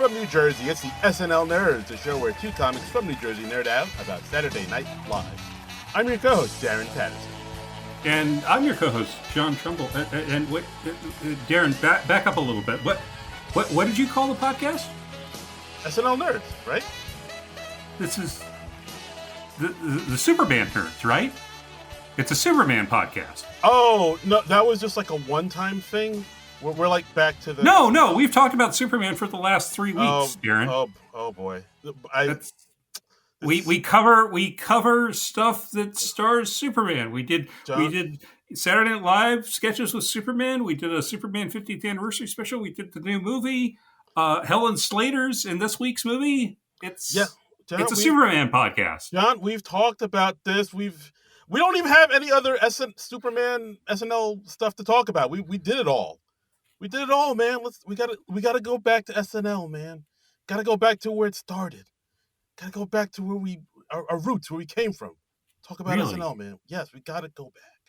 from New Jersey, it's the SNL Nerds, the show where two comics from New Jersey nerd out about Saturday Night Live. I'm your co-host, Darren Patterson. And I'm your co-host, John Trumbull. And what, Darren, back up a little bit. What did you call the podcast? SNL Nerds, right? This is the Superman Nerds, right? It's a Superman podcast. Oh, no, that was just like a one-time thing? We're like back to the... No, we've talked about Superman for the last 3 weeks, Darren. Oh boy. We cover stuff that stars Superman. We did Saturday Night Live sketches with Superman. We did a Superman 50th anniversary special. We did the new movie, Helen Slater's in this week's movie. It's a Superman podcast. John, we've talked about this. We don't even have any other Superman SNL stuff to talk about. We did it all. We did it all, man. We gotta go back to SNL, man. Gotta go back to where it started. Gotta go back to where our roots, where we came from. Talk about Really? SNL, man. Yes, we gotta go back.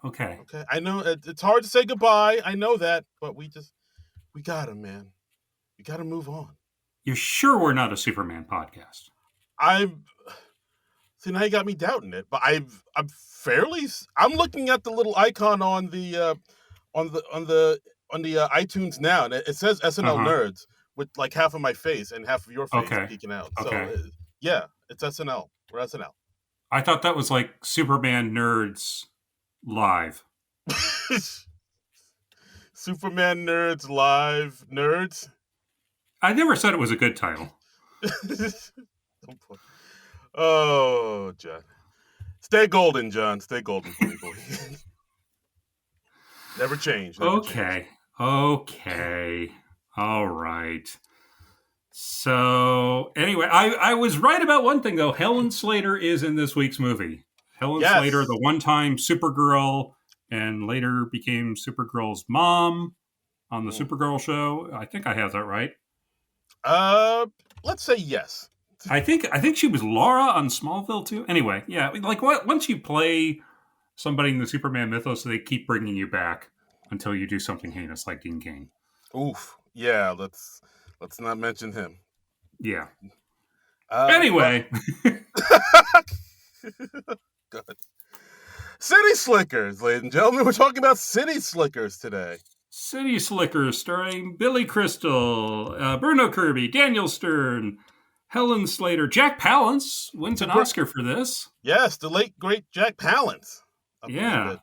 Okay. I know it's hard to say goodbye. I know that, but we gotta, man. We gotta move on. You're sure we're not a Superman podcast? See, now you got me doubting it, but I'm looking at the little icon on the iTunes now, and it says SNL Nerds with like half of my face and half of your face peeking out. Okay. So it's SNL. We're SNL. I thought that was like Superman Nerds Live. Superman Nerds Live Nerds. I never said it was a good title. Oh, John. Stay golden, John. Stay golden for me, boy. Never change. Okay. All right. So, anyway, I was right about one thing, though. Helen Slater is in this week's movie. Helen Slater, the one-time Supergirl, and later became Supergirl's mom on the Supergirl show. I think I have that right. Let's say yes. I think she was Laura on Smallville too. Anyway, yeah, like once you play somebody in the Superman mythos, they keep bringing you back until you do something heinous like Dean Cain. Oof. Yeah, let's not mention him. Yeah. Anyway. Good. City Slickers, ladies and gentlemen. We're talking about City Slickers today. City Slickers, starring Billy Crystal, Bruno Kirby, Daniel Stern, Helen Slater. Jack Palance wins an Oscar for this. Yes, the late great Jack Palance. Yeah.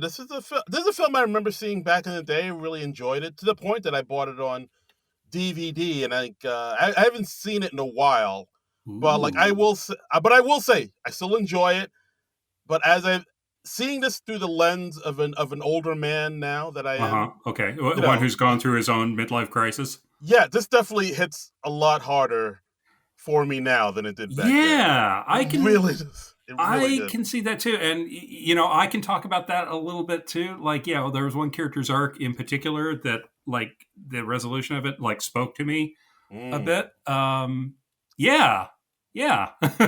This is a film I remember seeing back in the day. I really enjoyed it to the point that I bought it on DVD, and I haven't seen it in a while. Ooh. But I will say I still enjoy it. But as I'm seeing this through the lens of an older man now that I am. Okay, one who's gone through his own midlife crisis. Yeah, this definitely hits a lot harder for me now than it did back then. Yeah, I can see that too. And, I can talk about that a little bit too. Like, there was one character's arc in particular that, like, the resolution of it, like, spoke to me a bit. Yeah.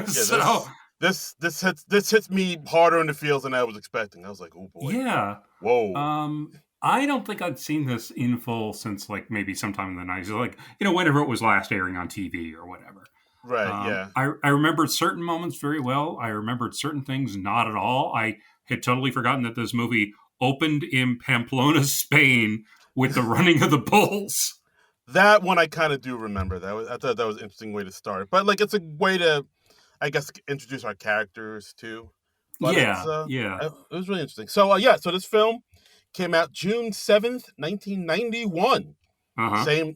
So this hits me harder in the feels than I was expecting. I was like, oh boy. Yeah. Whoa. I don't think I'd seen this in full since, like, maybe sometime in the 90s. Like, whenever it was last airing on TV or whatever. Right, yeah. I remembered certain moments very well. I remembered certain things not at all. I had totally forgotten that this movie opened in Pamplona, Spain with the running of the bulls. That one I kind of do remember. I thought that was an interesting way to start. But, like, it's a way to, I guess, introduce our characters, too. But It was really interesting. So, so this film came out June 7th, 1991.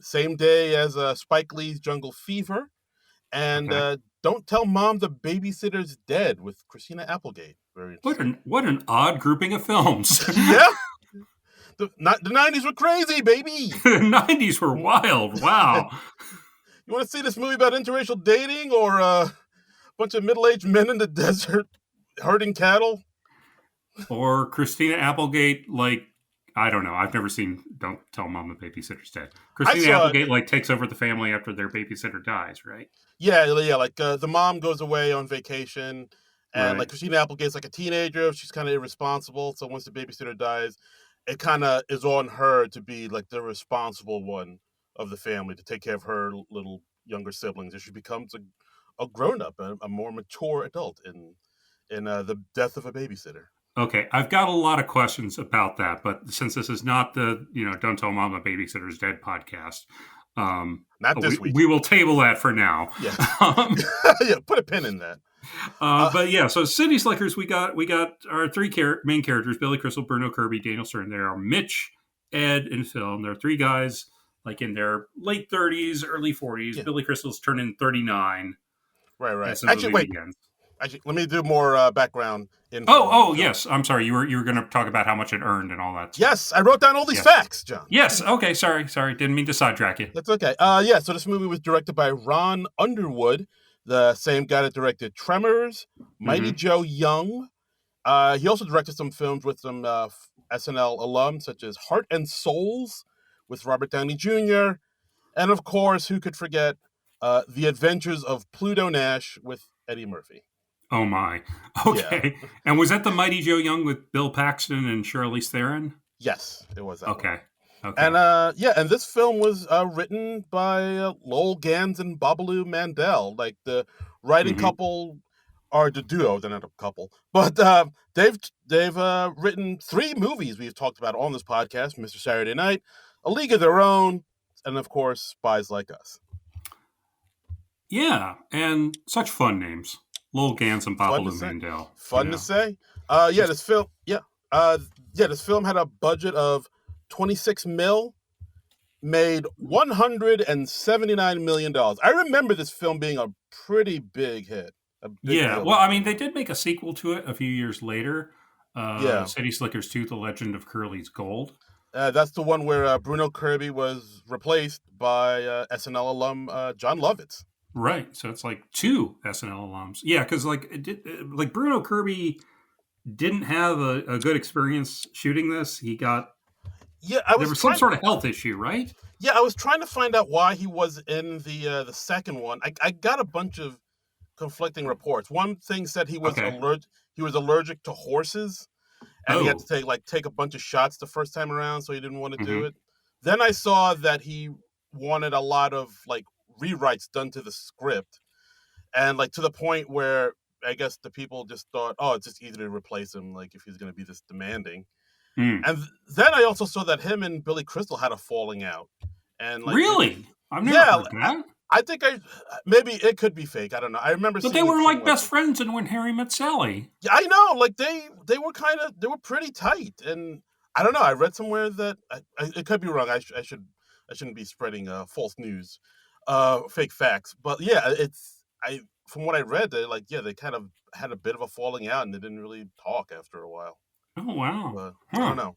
Same day as Spike Lee's Jungle Fever. And Don't Tell Mom the Babysitter's Dead with Christina Applegate. Very interesting. What an odd grouping of films. Yeah. The 90s were crazy, baby. The 90s were wild. Wow. You want to see this movie about interracial dating or a bunch of middle-aged men in the desert herding cattle? Or Christina Applegate, like, I don't know. I've never seen Don't Tell Mom the Babysitter's Dead. Christina Applegate, like, takes over the family after their babysitter dies, right? Yeah. Like, the mom goes away on vacation, and, like, Christina Applegate's, like, a teenager. She's kind of irresponsible, so once the babysitter dies, it kind of is on her to be, like, the responsible one of the family to take care of her little younger siblings, and she becomes a grown up, a more mature adult in the death of a babysitter. Okay, I've got a lot of questions about that, but since this is not the Don't Tell Mom a Babysitter's Dead podcast, Not this week. we will table that for now. Yeah, yeah. Put a pin in that. But yeah, so City Slickers, we got our three main characters: Billy Crystal, Bruno Kirby, Daniel Stern. There are Mitch, Ed, and Phil. And there are three guys like in their late 30s, early 40s. Yeah. Billy Crystal's turning 39. Right. Actually, wait. Actually, let me do more background info. Oh, yes. I'm sorry. You were going to talk about how much it earned and all that stuff. Yes, I wrote down all these facts, John. Yes. Okay. Sorry. Didn't mean to sidetrack you. That's okay. So this movie was directed by Ron Underwood, the same guy that directed Tremors, Mighty Joe Young. He also directed some films with some SNL alums, such as Heart and Souls with Robert Downey Jr., and of course, who could forget The Adventures of Pluto Nash with Eddie Murphy. Oh my. Okay. Yeah. And was that the Mighty Joe Young with Bill Paxton and Charlize Theron? Yes, it was that one. Okay. And and this film was written by Lowell Gans and Babalu Mandel. Like the writing couple are the duo, they're not a couple. But they've written 3 movies we've talked about on this podcast: Mr. Saturday Night, A League of Their Own, and of course, Spies Like Us. Yeah, and such fun names. Lowell Gans and Babalu Mandel. Fun to say. This film. This film had a budget of $26 million, made $179 million. I remember this film being a pretty big hit. Well, I mean, they did make a sequel to it a few years later. City Slickers 2: The Legend of Curly's Gold. That's the one where Bruno Kirby was replaced by SNL alum John Lovitz. Right, so it's like 2 SNL alums. Yeah, because like Bruno Kirby didn't have a good experience shooting this. He got there was some sort of health issue, right? Yeah, I was trying to find out why he was in the second one. I got a bunch of conflicting reports. One thing said he was allergic to horses, and he had to take a bunch of shots the first time around, so he didn't want to do it. Then I saw that he wanted a lot of rewrites done to the script, and to the point where I guess the people just thought, it's just easy to replace him, if he's going to be this demanding. And then I also saw that him and Billy Crystal had a falling out. And really, I've never heard that. I think maybe it could be fake. I don't know. I remember, but they were best friends in When Harry Met Sally. Yeah, I know. They were pretty tight, and I don't know. I read somewhere that it could be wrong. I shouldn't be spreading false news. Fake facts, but from what I read, they kind of had a bit of a falling out, and they didn't really talk after a while. Oh wow! But I don't know.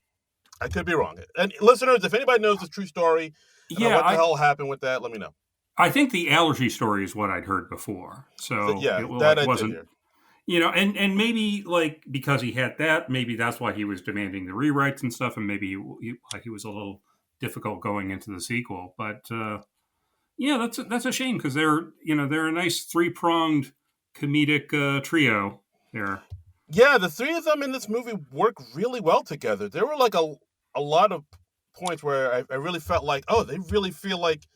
I could be wrong. And listeners, if anybody knows the true story, what the hell happened with that, let me know. I think the allergy story is what I'd heard before. So that wasn't. And maybe because he had that, maybe that's why he was demanding the rewrites and stuff, and maybe he was a little difficult going into the sequel, but. Yeah, that's a shame because they're a nice 3-pronged comedic trio there. Yeah, the 3 of them in this movie work really well together. There were a lot of points where I really felt they really feel like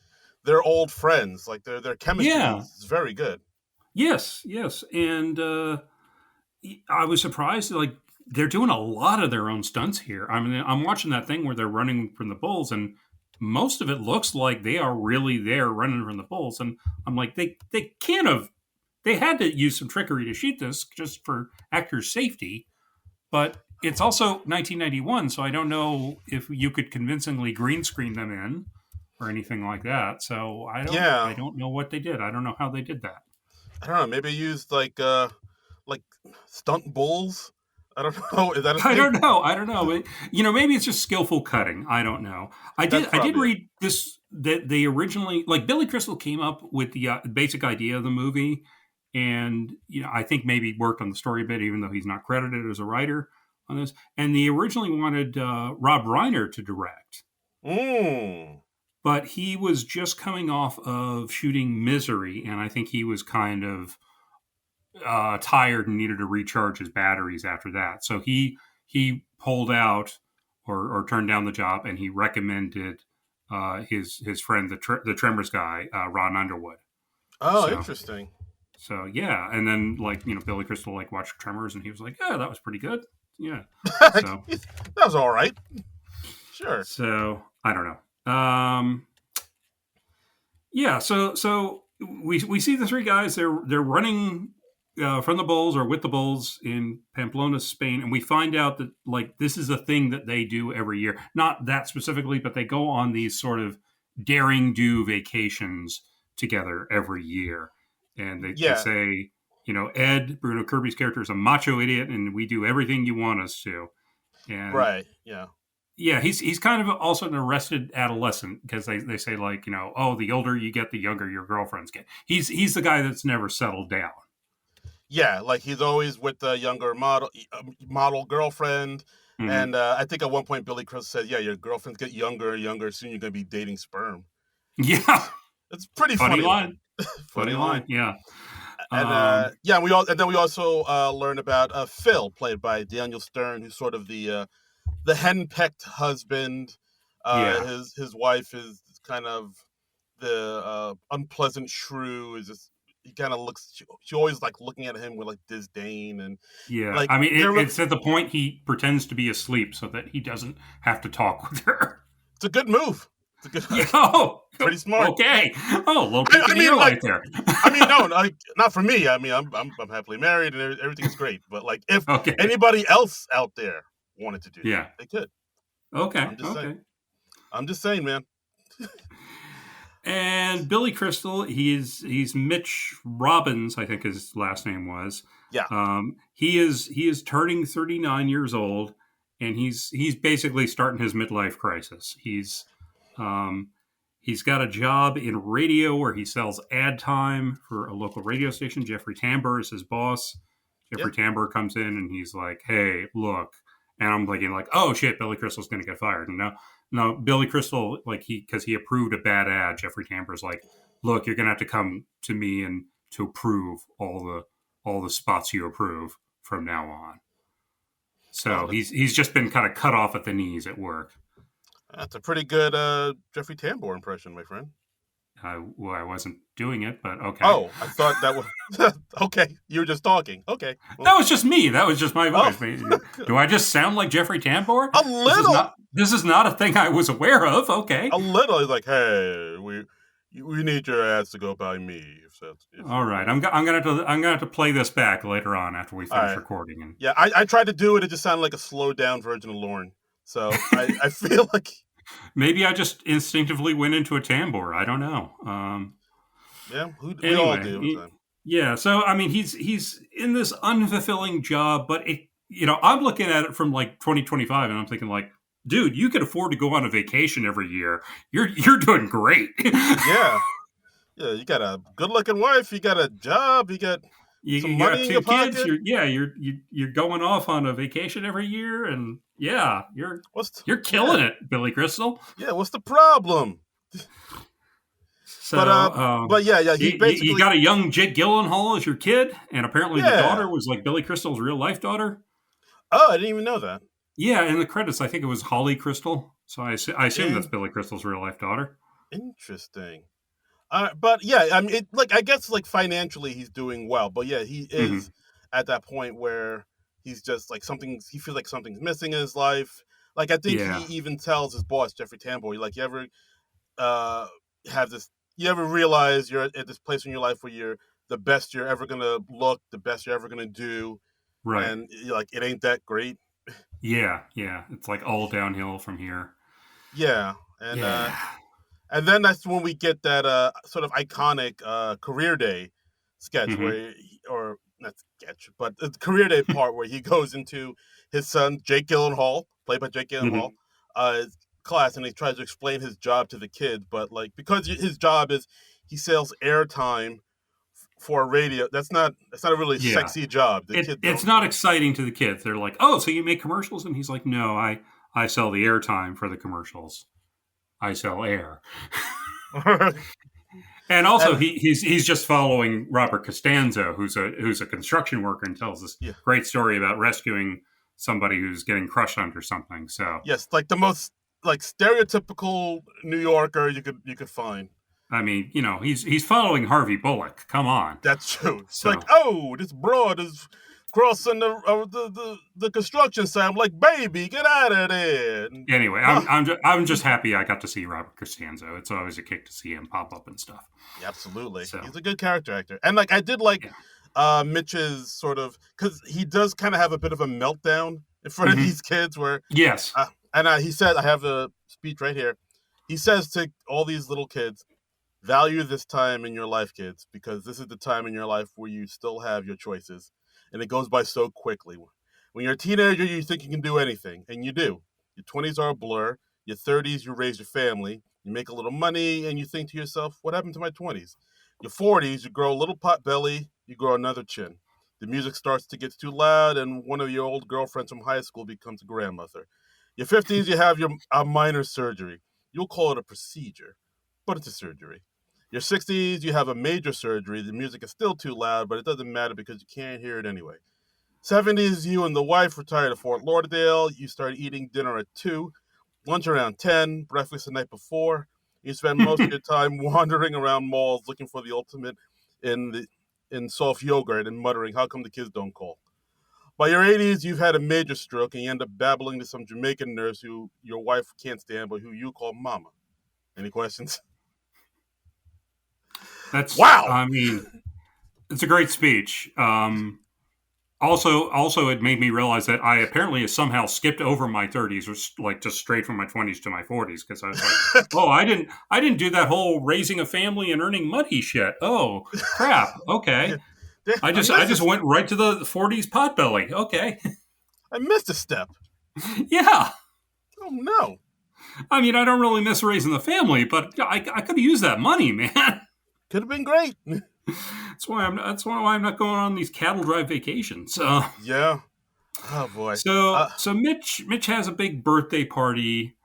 they're old friends. Their chemistry is very good. Yes, and I was surprised they're doing a lot of their own stunts here. I mean, I'm watching that thing where they're running from the bulls and. Most of it looks like they are really there running from the bulls. And I'm like, they had to use some trickery to shoot this just for actors' safety. But it's also 1991, so I don't know if you could convincingly green screen them in or anything like that. So I don't know what they did. I don't know how they did that. I don't know. Maybe used stunt bulls. I don't know. Is that a thing? I don't know. But, maybe it's just skillful cutting. I don't know. I did read this that they originally Billy Crystal came up with the basic idea of the movie, and I think maybe worked on the story a bit, even though he's not credited as a writer on this. And they originally wanted Rob Reiner to direct, but he was just coming off of shooting Misery, and I think he was kind of. Tired and needed to recharge his batteries after that. So he pulled out or turned down the job, and he recommended his friend, the Tremors guy, Ron Underwood. Oh, So interesting. so yeah, and then Billy Crystal watched Tremors, and he was like, yeah, that was pretty good. Yeah. So that was all right. Sure. so I don't know. Yeah. So we see the three guys. They're running from the Bulls or with the Bulls in Pamplona, Spain, and we find out that this is a thing that they do every year. Not that specifically, but they go on these sort of daring do vacations together every year, and they Yeah. say, Ed, Bruno Kirby's character, is a macho idiot, and we do everything you want us to. And Right. Yeah. yeah, he's kind of also an arrested adolescent, because they say oh, the older you get, the younger your girlfriends get. He's the guy that's never settled down. Yeah, like he's always with the younger model girlfriend, Mm-hmm. and I think at one point Billy Crystal said, "Yeah, your girlfriends get younger and younger. Soon you're gonna be dating sperm." Yeah, It's pretty funny funny line. funny line. Yeah. And then we also learn about Phil, played by Daniel Stern, who's sort of the henpecked husband. Yeah. His wife is kind of the unpleasant shrew. Is just he kind of looks. She always looking at him with disdain and Yeah. I mean, it's at the point he pretends to be asleep so that he doesn't have to talk with her. It's a good move. It's a good. Oh, pretty smart. Okay. Oh, a little bit right there. I mean, no, not for me. I mean, I'm happily married and everything's great. But if anybody else out there wanted to do that, they could. Okay. I'm just saying, man. And Billy Crystal, he's Mitch Robbins, I think his last name was. Yeah. He is turning 39 years old, and he's basically starting his midlife crisis. He's got a job in radio where he sells ad time for a local radio station. Jeffrey Tambor is his boss. Jeffrey Tambor comes in and he's like, "Hey, look," and I'm thinking oh shit, Billy Crystal's going to get fired. No, Billy Crystal, because he approved a bad ad. Jeffrey Tambor's like, "Look, you're going to have to come to me and to approve all the spots you approve from now on." So he's just been kind of cut off at the knees at work. That's a pretty good Jeffrey Tambor impression, my friend. Well, I wasn't doing it, but okay. Oh, I thought that was okay. You were just talking. Okay, well, that was just me. That was just my voice. Oh. Do I just sound like Jeffrey Tambor? A little. This is not a thing I was aware of. Okay, a little. He's like, "Hey, we need your ads to go by me." All right, I'm gonna have to play this back later on after we finish recording. And yeah, I tried to do it. It just sounded like a slowed down version of Lorne. So I feel like maybe I just instinctively went into a Tambor. I don't know. We all do. Yeah, so I mean, he's in this unfulfilling job, but I'm looking at it from 2025, and I'm thinking dude, you could afford to go on a vacation every year. You're doing great. Yeah, you got a good-looking wife. You got a job. You got some money in your pocket. You're going off on a vacation every year, and you're killing it, Billy Crystal. Yeah, what's the problem? So, but he basically you got a young Jake Gyllenhaal as your kid, and apparently the daughter was Billy Crystal's real life daughter. Oh, I didn't even know that. Yeah, in the credits, I think it was Holly Crystal. So I assume that's Billy Crystal's real life daughter. Interesting. But I mean, I guess financially he's doing well, but he is at that point where he's just he feels like something's missing in his life. I think he even tells his boss, Jeffrey Tambor, you ever have this? You ever realize you're at this place in your life where you're the best you're ever gonna look, the best you're ever gonna do, right? And it ain't that great. Yeah, it's all downhill from here. Yeah, and then that's when we get that sort of iconic career day sketch or not sketch, but the career day part where he goes into his son Jake Gyllenhaal, played by Jake Gyllenhaal, class, and he tries to explain his job to the kids, but because his job is he sells airtime for a radio, that's not a really sexy job. It's not exciting to the kids. They're like, "Oh, so you make commercials?" And he's like, "No, I sell the airtime for the commercials. I sell air." And also, he's just following Robert Costanzo, who's a construction worker, and tells this great story about rescuing somebody who's getting crushed under something. So yes, the most like stereotypical New Yorker you could find. I mean, he's following Harvey Bullock. Come on. That's true. It's like, So oh, this broad is crossing the construction site. I'm like, baby, get out of there. And, anyway, huh. I'm just happy I got to see Robert Costanzo. It's always a kick to see him pop up and stuff. Absolutely, So, he's a good character actor, and like I did like Mitch's sort of, because he does kind of have a bit of a meltdown in front of these kids where yes, and he said, I have a speech right here. He says to all these little kids, value this time in your life, kids, because this is the time in your life where you still have your choices, and it goes by so quickly. When you're a teenager, you think you can do anything, and you do. Your 20s are a blur. Your 30s, you raise your family, you make a little money, and you think to yourself, what happened to my 20s? Your 40s, you grow a little pot belly, you grow another chin. The music starts to get too loud, and one of your old girlfriends from high school becomes a grandmother. Your 50s, you have a minor surgery. You'll call it a procedure, but it's a surgery. Your 60s, you have a major surgery. The music is still too loud, but it doesn't matter because you can't hear it anyway. 70s, you and the wife retire to Fort Lauderdale. You start eating dinner at 2, lunch around 10, breakfast the night before. You spend most of your time wandering around malls looking for the ultimate in soft yogurt and muttering, how come the kids don't call? By your 80s, you've had a major stroke and you end up babbling to some Jamaican nurse who your wife can't stand, but who you call mama. Any questions? wow. I mean, it's a great speech. Also, it made me realize that I apparently somehow skipped over my 30s, or like just straight from my 20s to my 40s, because I was like, oh, I didn't do that whole raising a family and earning money shit. Oh, crap. Okay. I just went right to the 40s potbelly. Okay. I missed a step. Yeah. Oh, no. I mean, I don't really miss raising the family, but I could have used that money, man. Could have been great. That's why I'm not going on these cattle drive vacations. Yeah. Oh boy. So Mitch has a big birthday party,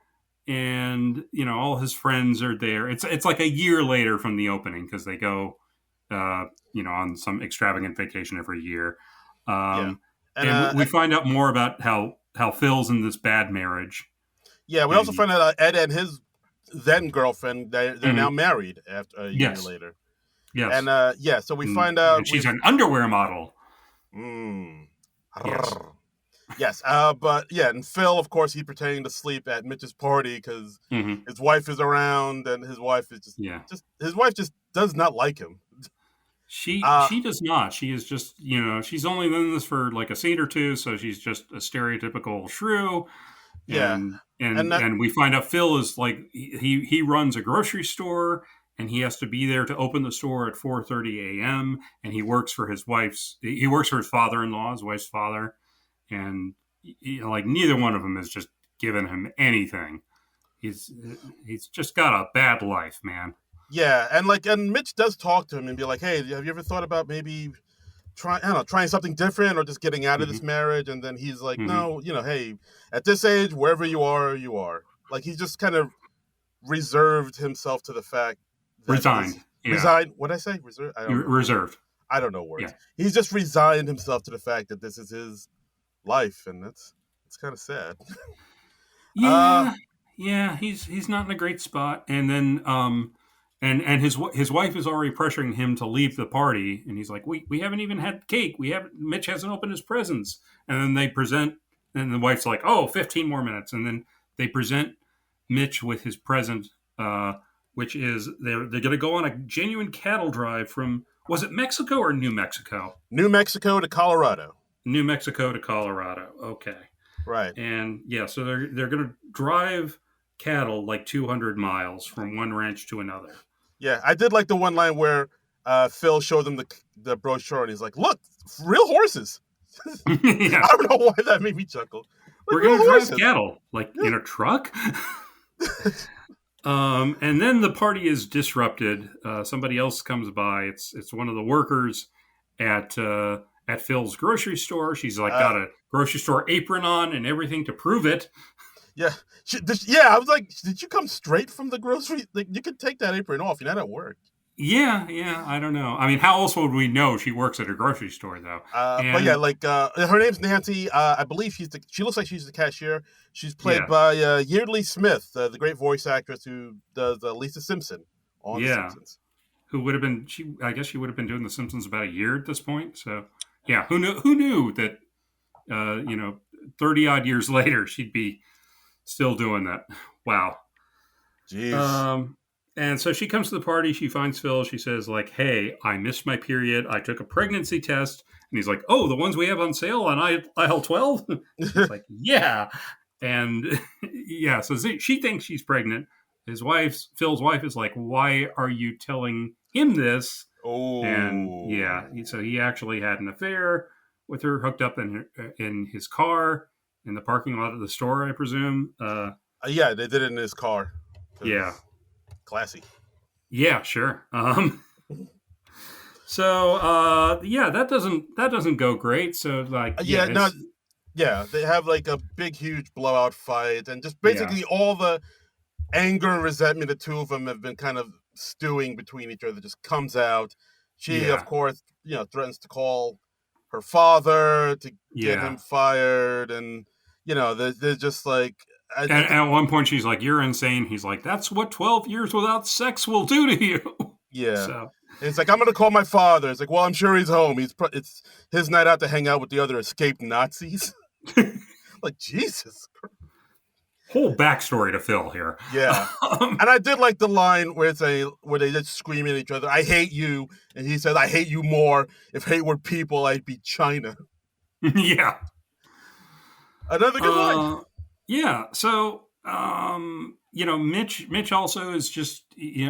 and all his friends are there. It's like a year later from the opening because they go, on some extravagant vacation every year. And we find out more about how Phil's in this bad marriage. Yeah, we also find out Ed and his then girlfriend they're now married after a year later. Yes. And so we find out and she's an underwear model. Yes. Yes. But yeah, and Phil, of course, he's pretending to sleep at Mitch's party because his wife is around, and his wife is his wife just does not like him. She does not. She is just she's only in this for like a scene or two, so she's just a stereotypical shrew. And we find out Phil is like he runs a grocery store. And he has to be there to open the store at 4:30 a.m. And he works for his father-in-law, his wife's father, and neither one of them is just giving him anything. He's just got a bad life, man. Yeah, and Mitch does talk to him and be like, "Hey, have you ever thought about maybe trying something different or just getting out of this marriage?" And then he's like, "No, hey, at this age, wherever you are, you are." Like he just kind of reserved himself to the fact. Resigned. Resigned. What did I say? Reserved. Reserved. I don't know words. Yeah. He's just resigned himself to the fact that this is his life, and it's kind of sad. Yeah. He's not in a great spot, and then and his wife is already pressuring him to leave the party, and he's like, we haven't even had cake. Mitch hasn't opened his presents, and then they present, and the wife's like, 15 more minutes, and then they present Mitch with his present. Which is they're going to go on a genuine cattle drive from, was it Mexico or New Mexico? New Mexico to Colorado. New Mexico to Colorado. Okay. Right. And so they're going to drive cattle like 200 miles from one ranch to another. Yeah, I did like the one line where Phil showed them the brochure and he's like, "Look, real horses." I don't know why that made me chuckle. We're going to drive cattle in a truck. And then the party is disrupted. Somebody else comes by. It's one of the workers at Phil's grocery store. She's got a grocery store apron on and everything to prove it. Yeah, I was like, did you come straight from the grocery? Like, you could take that apron off. You're not at work. Yeah. I don't know. I mean, how else would we know she works at a grocery store, though? But yeah, And like her name's Nancy. I believe she looks like she's the cashier. She's played yeah, by Yeardley Smith, the great voice actress who does Lisa Simpson on The yeah. Simpsons. Who would have been? I guess she would have been doing The Simpsons about a year at this point. So yeah, who knew? Who knew that? 30 odd years later, she'd be still doing that. Wow. Jeez. Um, and so she comes to the party. She finds Phil. She says, like, "Hey, I missed my period. I took a pregnancy test." And he's like, "Oh, the ones we have on sale on aisle 12?" She's like, "Yeah." And yeah, so she thinks she's pregnant. Phil's wife, is like, "Why are you telling him this?" And yeah, Oh. so he actually had an affair with her, hooked up in his car in the parking lot of the store, I presume. Yeah, they did it in his car. Yeah, Classy. yeah, sure. So yeah, that doesn't go great. So like, yeah, Yeah, no, it's yeah, they have like a big, huge blowout fight, and just yeah, basically all the anger and resentment the two of them have been kind of stewing between each other just comes out. She, of yeah, course, threatens to call her father to get yeah. him fired, and they're just like, I And think, at one point, she's like, "You're insane." He's like, "That's what 12 years without sex will do to you." yeah. So And it's like, I'm gonna call my father. It's like, well, I'm sure he's home. It's his night out to hang out with the other escaped Nazis. Like, Jesus. whole backstory to Phil here. Yeah. Um, And I did like the line where they just scream at each other, "I hate you," and he says, "I hate you more. If hate were people, I'd be China." yeah. Another good line. Uh, yeah. So, Mitch also is just,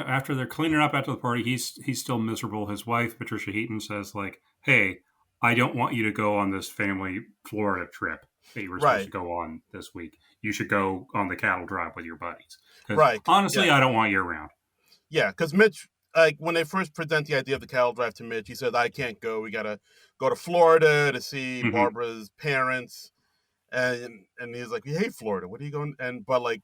after they're cleaning up after the party, he's still miserable. His wife, Patricia Heaton, says like, "Hey, I don't want you to go on this family Florida trip that you were supposed to Right, go on this week. You should go on the cattle drive with your buddies. Because right, honestly, yeah, I don't want you around." yeah. Because Mitch, like when they first present the idea of the cattle drive to Mitch, he said, "I can't go. We gotta go to Florida to see Hmm. Barbara's parents." And he's like, "We hate Florida. What are you going?" And but like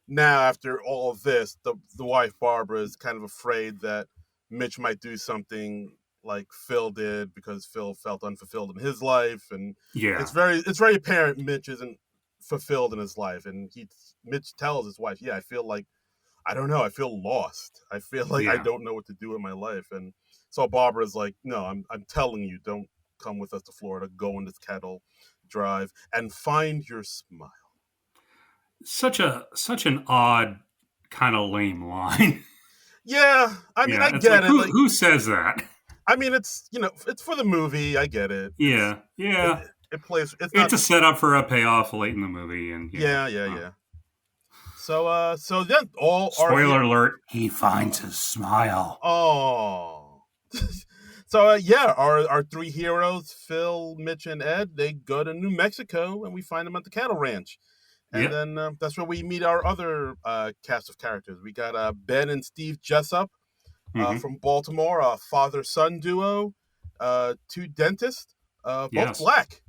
now, after all of this, the wife Barbara is kind of afraid that Mitch might do something like Phil did because Phil felt unfulfilled in his life, and Yeah. it's very apparent Mitch isn't fulfilled in his life, and Mitch tells his wife, "Yeah, I feel like I don't know, I feel lost. I feel like I Yeah. don't know what to do in my life." And so Barbara's like, "No, I'm telling you, don't come with us to Florida. Go on this cattle drive and find your smile." Such an odd, kind of lame line. Yeah, I mean, Yeah. I It's like, get it. who Like, who says that? I mean, it's it's for the movie. I get it. Yeah. It, Yeah. it plays. It's It's not. a setup for a payoff late in the movie, and Yeah, yeah, yeah. So then all are here. spoiler alert: he finds his smile. Oh. So yeah, our three heroes, Phil, Mitch, and Ed, they go to New Mexico, and we find them at the cattle ranch. And Yep. then that's where we meet our other cast of characters. We got Ben and Steve Jessup Hmm. from Baltimore, a father-son duo, two dentists, both Yes, black.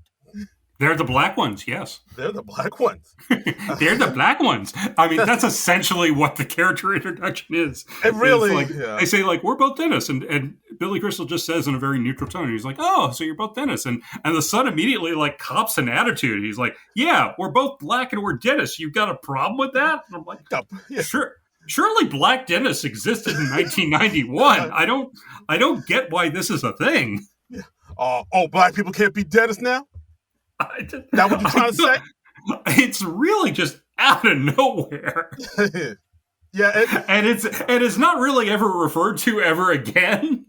they're the black ones. Yes, They're the black ones. they're the black ones. I mean, that's essentially what the character introduction is. It Is really, like yeah. they say, like, we're both dentists, and Billy Crystal just says in a very neutral tone, he's like, "Oh, so you're both dentists," and the son immediately like cops an attitude. He's like, "Yeah, we're both black and we're dentists. You got a problem with that?" And I'm like, Yeah. "Sure." Surely black dentists existed in 1991. I don't get why this is a thing. Yeah. Oh, black people can't be dentists now? I, That what you're trying to say? it's really just out of nowhere, Yeah, and it's not really ever referred to ever again.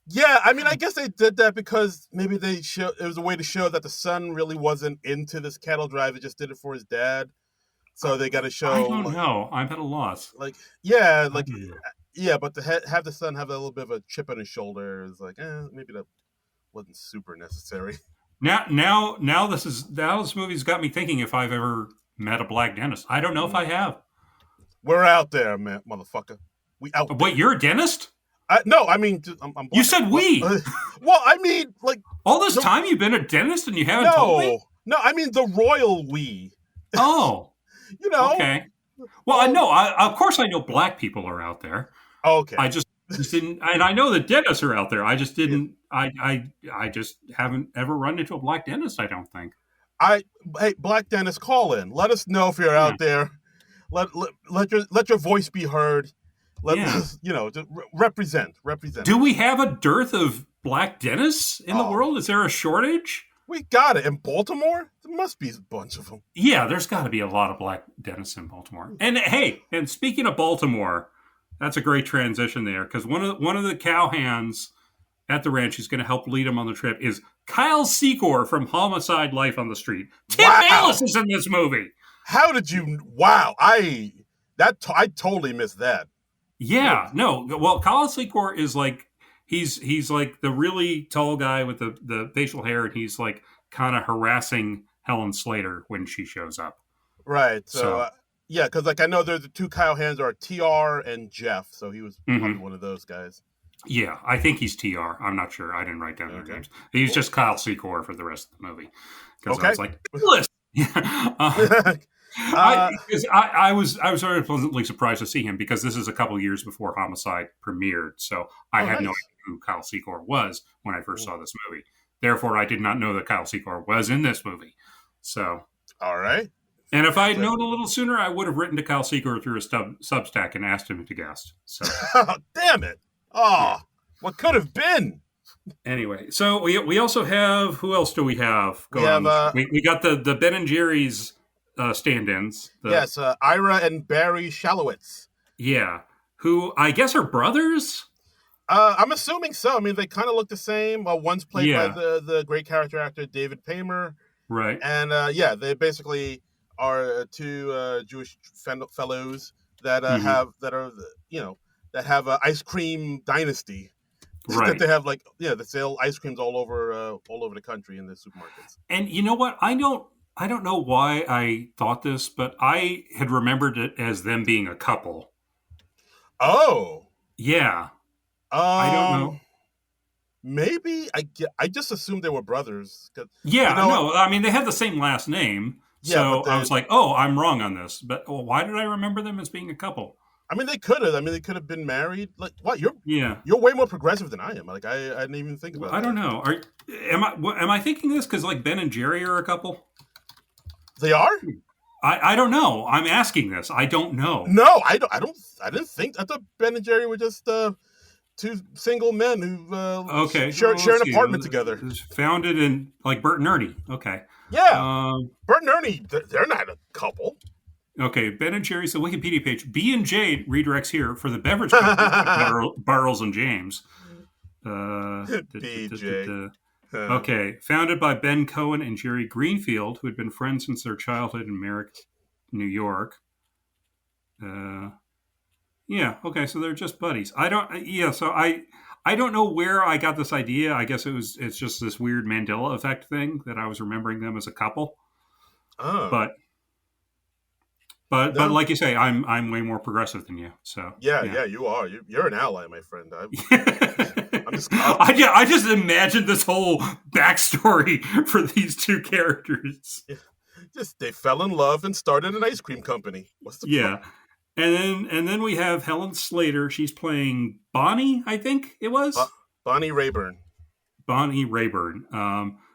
yeah. I mean, I guess they did that because maybe it was a way to show that the son really wasn't into this cattle drive. He just did it for his dad. So they got to I show don't know. I'm at a loss. yeah, I don't know. yeah, but to have the son have a little bit of a chip on his shoulder is like, maybe that wasn't super necessary. Now this movie's got me thinking if I've ever met a black dentist. I don't know if I have. We're out there, man, motherfucker. We out there. Wait, you're a dentist? No, I mean, I'm You black. said we. Well, I mean, like, All this the, time you've been a dentist and you haven't told me? no, I mean the royal we. Oh, You know, okay. Well, I all know. Of course, I know black people are out there. okay. I just just didn't. And I know the dentists are out there. I just didn't. I just haven't ever run into a black dentist. I don't think. I Hey, Black Dennis, call in. Let us know if you're Yeah. out there. Let your voice be heard. Let Yeah. just represent. Do we have a dearth of black dentists in the Oh, world? Is there a shortage? we got it in Baltimore. There must be a bunch of them. Yeah, there's got to be a lot of black dentists in Baltimore. And hey, and speaking of Baltimore, that's a great transition there because one of the cowhands at the ranch who's going to help lead him on the trip is Kyle Secor from Homicide: Life on the Street. Tim Wow. Bayless is in this movie. How did you? Wow, I totally missed that. Yeah, no. Well, Kyle Secor is like he's like the really tall guy with the facial hair, and he's like kind of harassing Helen Slater when she shows up. Right. So yeah, because like I know there's the two Kyle Hands are TR and Jeff, so he was probably one of those guys. Yeah, I think he's TR. I'm not sure. I didn't write down their names. He's just Kyle Secor for the rest of the movie. Because I was like, listen. I was very pleasantly surprised to see him because this is a couple years before Homicide premiered, so I had no idea who Kyle Secor was when I first saw this movie. Therefore, I did not know that Kyle Secor was in this movie. So, all right. And if I had known a little sooner, I would have written to Kyle Secor through a Substack and asked him to guest. So, damn it! Oh, what could have been? Anyway, so we also have, who else do we have going on? We got the Ben and Jerry's stand-ins. Yes, Ira and Barry Shalowitz. Yeah, who I guess are brothers? I'm assuming so. I mean, they kind of look the same. One's played by the great character actor David Paymer. Right. And they basically are two Jewish fellows that have an ice cream dynasty. Right. That they have they sell ice creams all over the country in the supermarkets. And you know what? I don't know why I thought this, but I had remembered it as them being a couple. Oh. Yeah. I don't know. Maybe I just assumed they were brothers. Yeah, no, I mean they have the same last name, so I was like, "Oh, I'm wrong on this." But why did I remember them as being a couple? I mean, they could have. I mean, they could have been married. Like, what? You're way more progressive than I am. Like, I didn't even think about. I don't know. Am I thinking this because like Ben and Jerry are a couple? They are. I don't know. I'm asking this. I don't know. No, I didn't think. I thought Ben and Jerry were just two single men who share an apartment together. It was founded in like Bert and Ernie. Okay. Yeah. Bert and Ernie, they're not a couple. Okay, Ben and Jerry's the Wikipedia page. B&J redirects here for the beverage company, Barrels and James. BJ. Okay, founded by Ben Cohen and Jerry Greenfield, who had been friends since their childhood in Merrick, New York. Yeah, okay, so they're just buddies. I don't know where I got this idea. I guess it's just this weird Mandela effect thing that I was remembering them as a couple. Oh. But like you say, I'm way more progressive than you. So yeah, you are. You're an ally, my friend. I just imagined this whole backstory for these two characters. Just they fell in love and started an ice cream company. What's the problem? And then we have Helen Slater. She's playing Bonnie, I think it was Bonnie Rayburn. Bonnie Rayburn,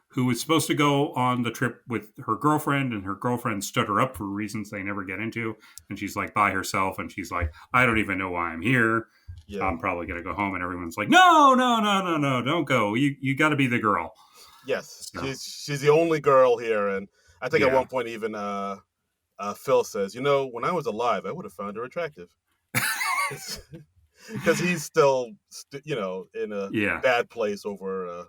who was supposed to go on the trip with her girlfriend, and her girlfriend stood her up for reasons they never get into. And she's like by herself, and she's like, I don't even know why I'm here. Yeah. I'm probably going to go home. And everyone's like, no, don't go. You got to be the girl. Yes, so. She's the only girl here. And I think at one point even Phil says, when I was alive, I would have found her attractive. Because he's still, in a bad place over,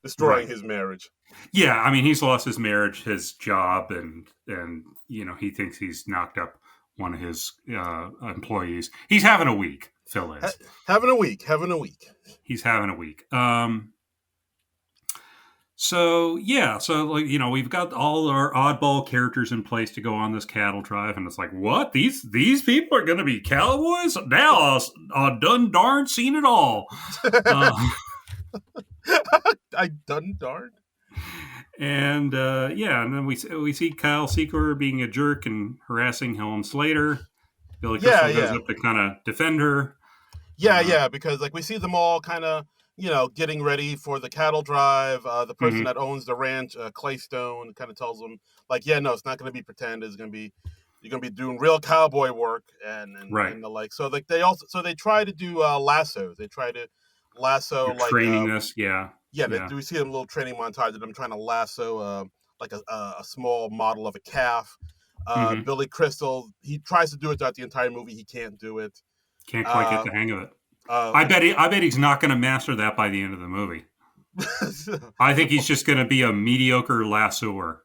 destroying his marriage. Yeah, I mean, he's lost his marriage, his job, and he thinks he's knocked up one of his employees. He's having a week, Phil is. Having a week. He's having a week. So we've got all our oddball characters in place to go on this cattle drive, and it's like, what? These people are going to be cowboys? Now I done darn seen it all. I done darn. And and then we see Kyle Secor being a jerk and harassing Helen Slater. Billy Crystal goes up to kind of defend her. Yeah, because like we see them all kind of, getting ready for the cattle drive. The person Mhm. that owns the ranch, Claystone, kind of tells them like, yeah, no, it's not going to be pretend. It's going to be you're going to be doing real cowboy work Right. and the like. So like they try to do lassos. They try to lasso You're like training this. Yeah. yeah. Yeah. Do we see a little training montage that I'm trying to lasso like a small model of a calf. Hmm. Billy Crystal, he tries to do it throughout the entire movie. He can't do it. Can't quite get Uh, the hang of it. uh, I bet he's not going to master that by the end of the movie. I think he's just going to be a mediocre lassoer.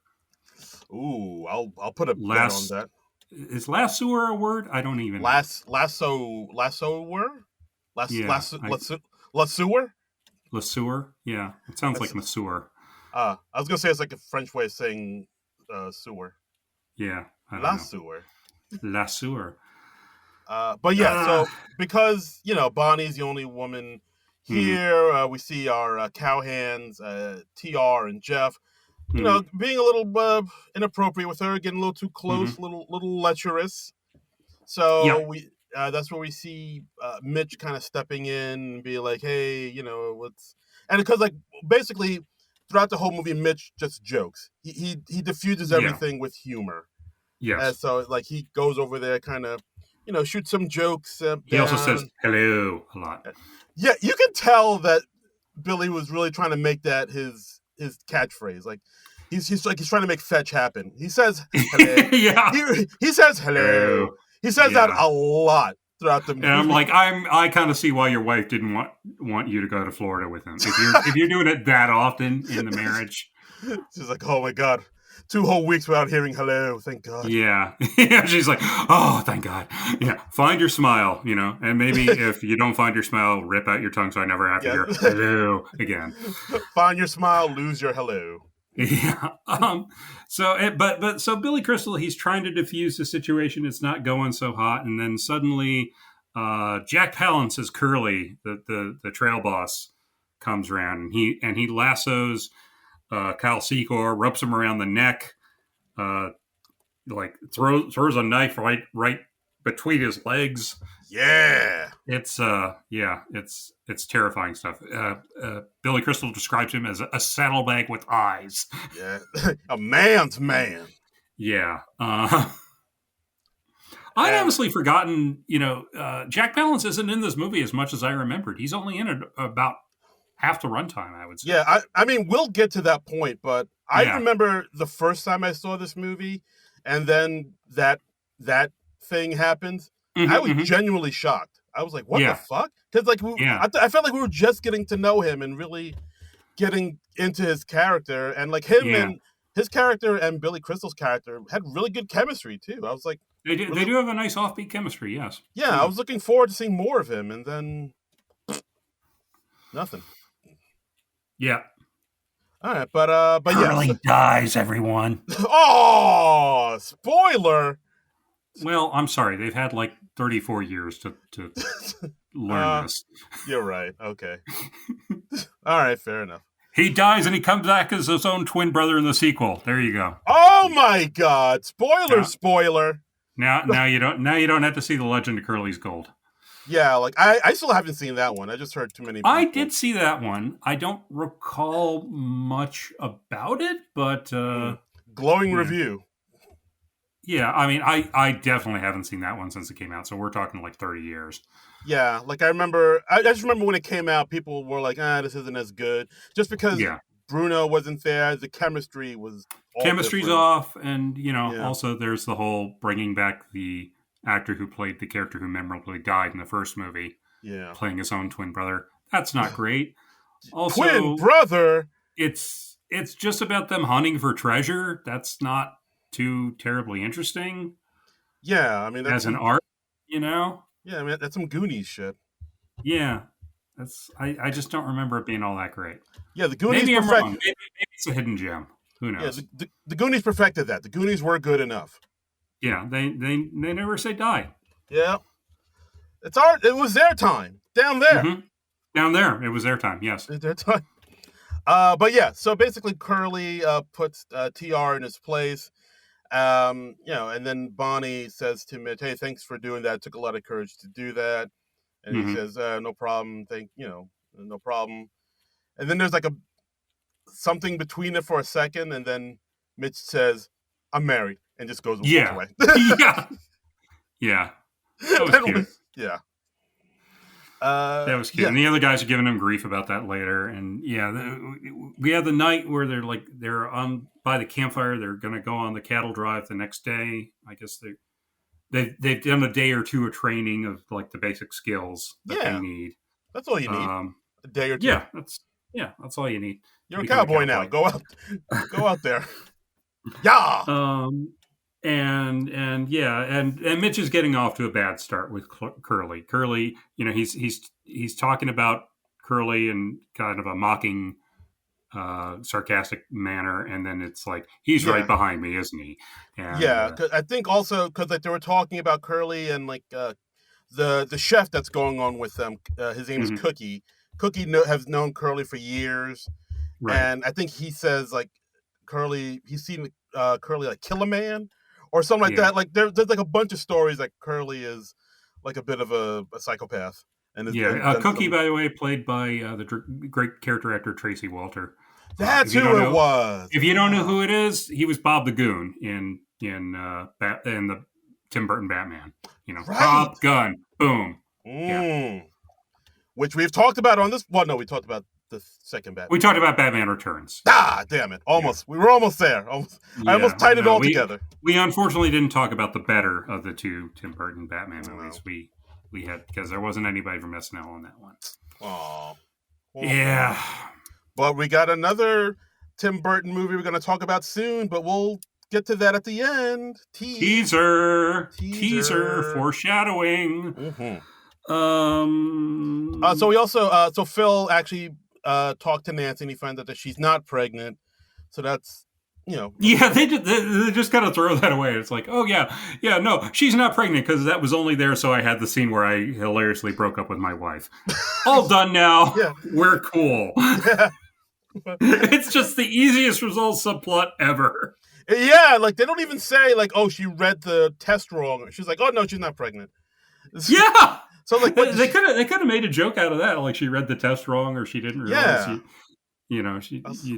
Ooh, I'll put a bet on Lass that. is lassoer a word? I don't even know. Lassoer, Yeah, lassoer. lassoer. Yeah, it sounds That's like masseur. I was gonna say it's like a French way of saying sewer. Yeah, I don't know. Lassoer. Lassoer. But yeah, Uh, so because Bonnie's the only woman mm, here, we see our cowhands, Tr and Jeff. mm, Being a little inappropriate with her, getting a little too close, mm-hmm. little lecherous. Yep. So that's where we see Mitch kind of stepping in and be like, hey, what's and because like basically throughout the whole movie, Mitch just jokes. He diffuses Yeah. everything with humor, and Yes. so like he goes over there, kind of, shoots some jokes He also says down. hello a lot. Yeah, you can tell that Billy was really trying to make that his catchphrase. Like he's trying to make fetch happen. He says hello. Yeah. He says hello. Hello. He says that Yeah. a lot throughout the And I'm movie. like, I kind of see why your wife didn't want you to go to Florida with him. If you're doing it that often in the marriage, She's like, oh my god, 2 whole weeks without hearing hello. Thank God. yeah. Yeah, she's like, oh, thank God. Yeah. Find your smile, and maybe if you don't find your smile, rip out your tongue so I never have to Yeah. hear hello again. Find your smile, lose your hello. Yeah. So Billy Crystal, he's trying to diffuse the situation. It's not going so hot, and then suddenly, Jack Palance as Curly, the trail boss, comes around, and he lassos Kyle Secor, ropes him around the neck, uh, like throws a knife right between his legs. Yeah. It's terrifying stuff. Billy Crystal describes him as a saddlebag with eyes. Yeah. A man's man. Yeah. I'd And honestly forgotten, Jack Palance isn't in this movie as much as I remembered. He's only in it about half the runtime, I would say. yeah, I mean, we'll get to that point, but I Yeah. remember the first time I saw this movie, and then that thing happened. I Mm-hmm, was mm-hmm. genuinely shocked. I was like, "What the Yeah. fuck?" Because like Yeah. I felt like we were just getting to know him and really getting into his character, and like him Yeah. and his character and Billy Crystal's character had really good chemistry too. I was like, They really, do have a nice offbeat chemistry, yes. yeah, I Yeah. was looking forward to seeing more of him, and then nothing. Yeah. All right, but yes. Curly dies, everyone. Oh, spoiler. Well, I'm sorry. They've had like 34 years to learn this. You're right. Okay. All right, fair enough. He dies and he comes back as his own twin brother in the sequel. There you go. Oh my God! Spoiler, Now, spoiler. now you don't have to see the Legend of Curly's Gold. Yeah, like I still haven't seen that one. I just heard too many people. I did see that one. I don't recall much about it, but glowing yeah. review. Yeah, I mean, I definitely haven't seen that one since it came out. So we're talking like 30 years. Yeah, like I just remember when it came out, people were like, this isn't as good. Just because Yeah. Bruno wasn't there, the chemistry was all Chemistry's different. off, and Yeah. also there's the whole bringing back the actor who played the character who memorably died in the first movie, Yeah. playing his own twin brother. That's not great. Also, Twin brother. it's just about them hunting for treasure. That's not too terribly interesting Yeah, I mean that's as an art, you know? Yeah, I mean that's some Goonies shit. Yeah. I just don't remember it being all that great. Yeah, the Goonies Maybe I'm wrong. Maybe it's a hidden gem. Who knows? Yeah, the Goonies perfected that. The Goonies were good enough. Yeah, they never say die. Yeah, it's art. It was their time down there. Mm-hmm. Down there, it was their time. Yes. Their time. But yeah, so basically Curly puts TR in his place. And then Bonnie says to Mitch, "Hey, thanks for doing that. It took a lot of courage to do that." and he says, "No problem. No problem." And then there's like a something between it for a second, and then Mitch says, "I'm married," and just goes and walks Yeah. away. Yeah. Yeah. That was cute. Yeah. That was cute. And the other guys are giving him grief about that later. And we have the night where they're on by the campfire. They're going to go on the cattle drive the next day. I guess they've done a day or two of training of like the basic skills that they need. That's all you need. A day or two. Yeah, that's all you need. You're a cowboy now. Go out there. Yeah. And Mitch is getting off to a bad start with Curly. Curly, he's talking about Curly in kind of a mocking, sarcastic manner, and then it's like he's right behind me, isn't he? And, cause I think also because like they were talking about Curly and like the chef that's going on with them. His name is Cookie. Cookie has known Curly for years, and I think he says like Curly. He's seen Curly like kill a man or something like that. Like there's like a bunch of stories that Curly is like a bit of a psychopath. And Cookie, by the way, played by the great character actor Tracy Walter. That's who it was. If you don't know who it is, he was Bob the Goon in the Tim Burton Batman. Prop gun, boom. Yeah. Which we've talked about on this. Well, no, we talked about the second Batman. We talked about Batman Returns. Damn it! Almost. Yeah. We were almost there. I almost tied it all together. We unfortunately didn't talk about the better of the two Tim Burton Batman movies. We had, because there wasn't anybody from SNL on that one. Oh. Yeah. But we got another Tim Burton movie we're going to talk about soon, but we'll get to that at the end. Teaser. Foreshadowing. Mm-hmm. So we also, so Phil actually talked to Nancy and he finds out that she's not pregnant. So that's, Yeah, they just kind of throw that away. It's like, oh, yeah, no, she's not pregnant because that was only there so I had the scene where I hilariously broke up with my wife. All done now. Yeah. We're cool. Yeah. It's just the easiest resolved subplot ever. Yeah, like they don't even say like, oh, she read the test wrong. She's like, oh no, she's not pregnant. Yeah. So like they could have made a joke out of that, like she read the test wrong or she didn't realize she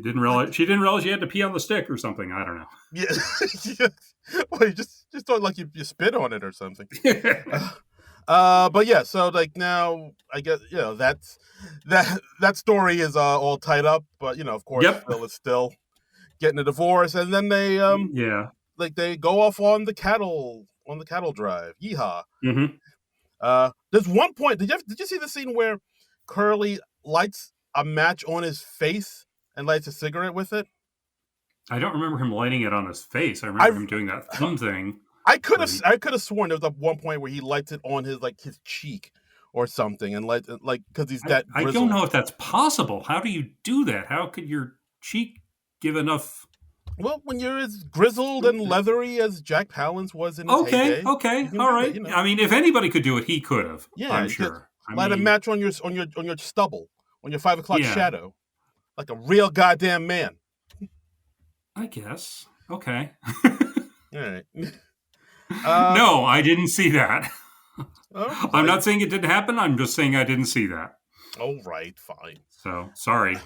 didn't realize she had to pee on the stick or something. I don't know. Yeah. Well, you just thought like you spit on it or something. But yeah, so like now I guess that's that story is all tied up, but of course Phil is still getting a divorce, and then they like they go off on the cattle drive. Yeehaw. Mm-hmm. There's one point. Did you see the scene where Curly lights a match on his face and lights a cigarette with it? I don't remember him lighting it on his face. I remember him doing that thumb thing. I could have sworn there was one point where he lights it on his cheek or something, and because he's that. I don't know if that's possible. How do you do that? How could your cheek give enough? Well, when you're as grizzled and leathery as Jack Palance was in his heyday, okay, all right. I mean, if anybody could do it, he could have. Yeah, I'm sure. Light a match on your stubble, on your 5 o'clock shadow, like a real goddamn man. I guess. Okay. All right. No, I didn't see that. Right. I'm not saying it didn't happen. I'm just saying I didn't see that. Oh, right. Fine. So, sorry.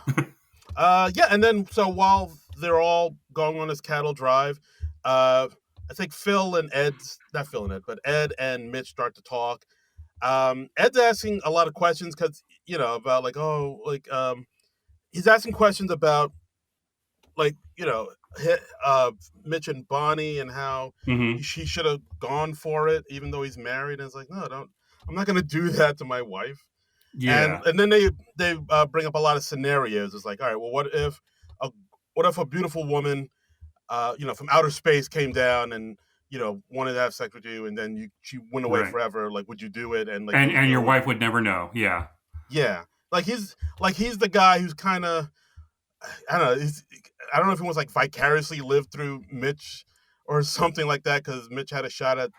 Yeah, and then, so while they're all going on this cattle drive, I think Ed and Mitch start to talk. Ed's asking a lot of questions because, about he's asking questions about, Mitch and Bonnie and how she should have gone for it, even though he's married. And it's like, no, I'm not going to do that to my wife. Yeah. And then they bring up a lot of scenarios. It's like, all right, well, what if a beautiful woman, from outer space came down and, wanted to have sex with you, and then she went away forever. Like, would you do it? And and your wife would never know. Yeah. Yeah. He's the guy who's kind of, I don't know. I don't know if he was vicariously lived through Mitch or something like that, because Mitch had a shot at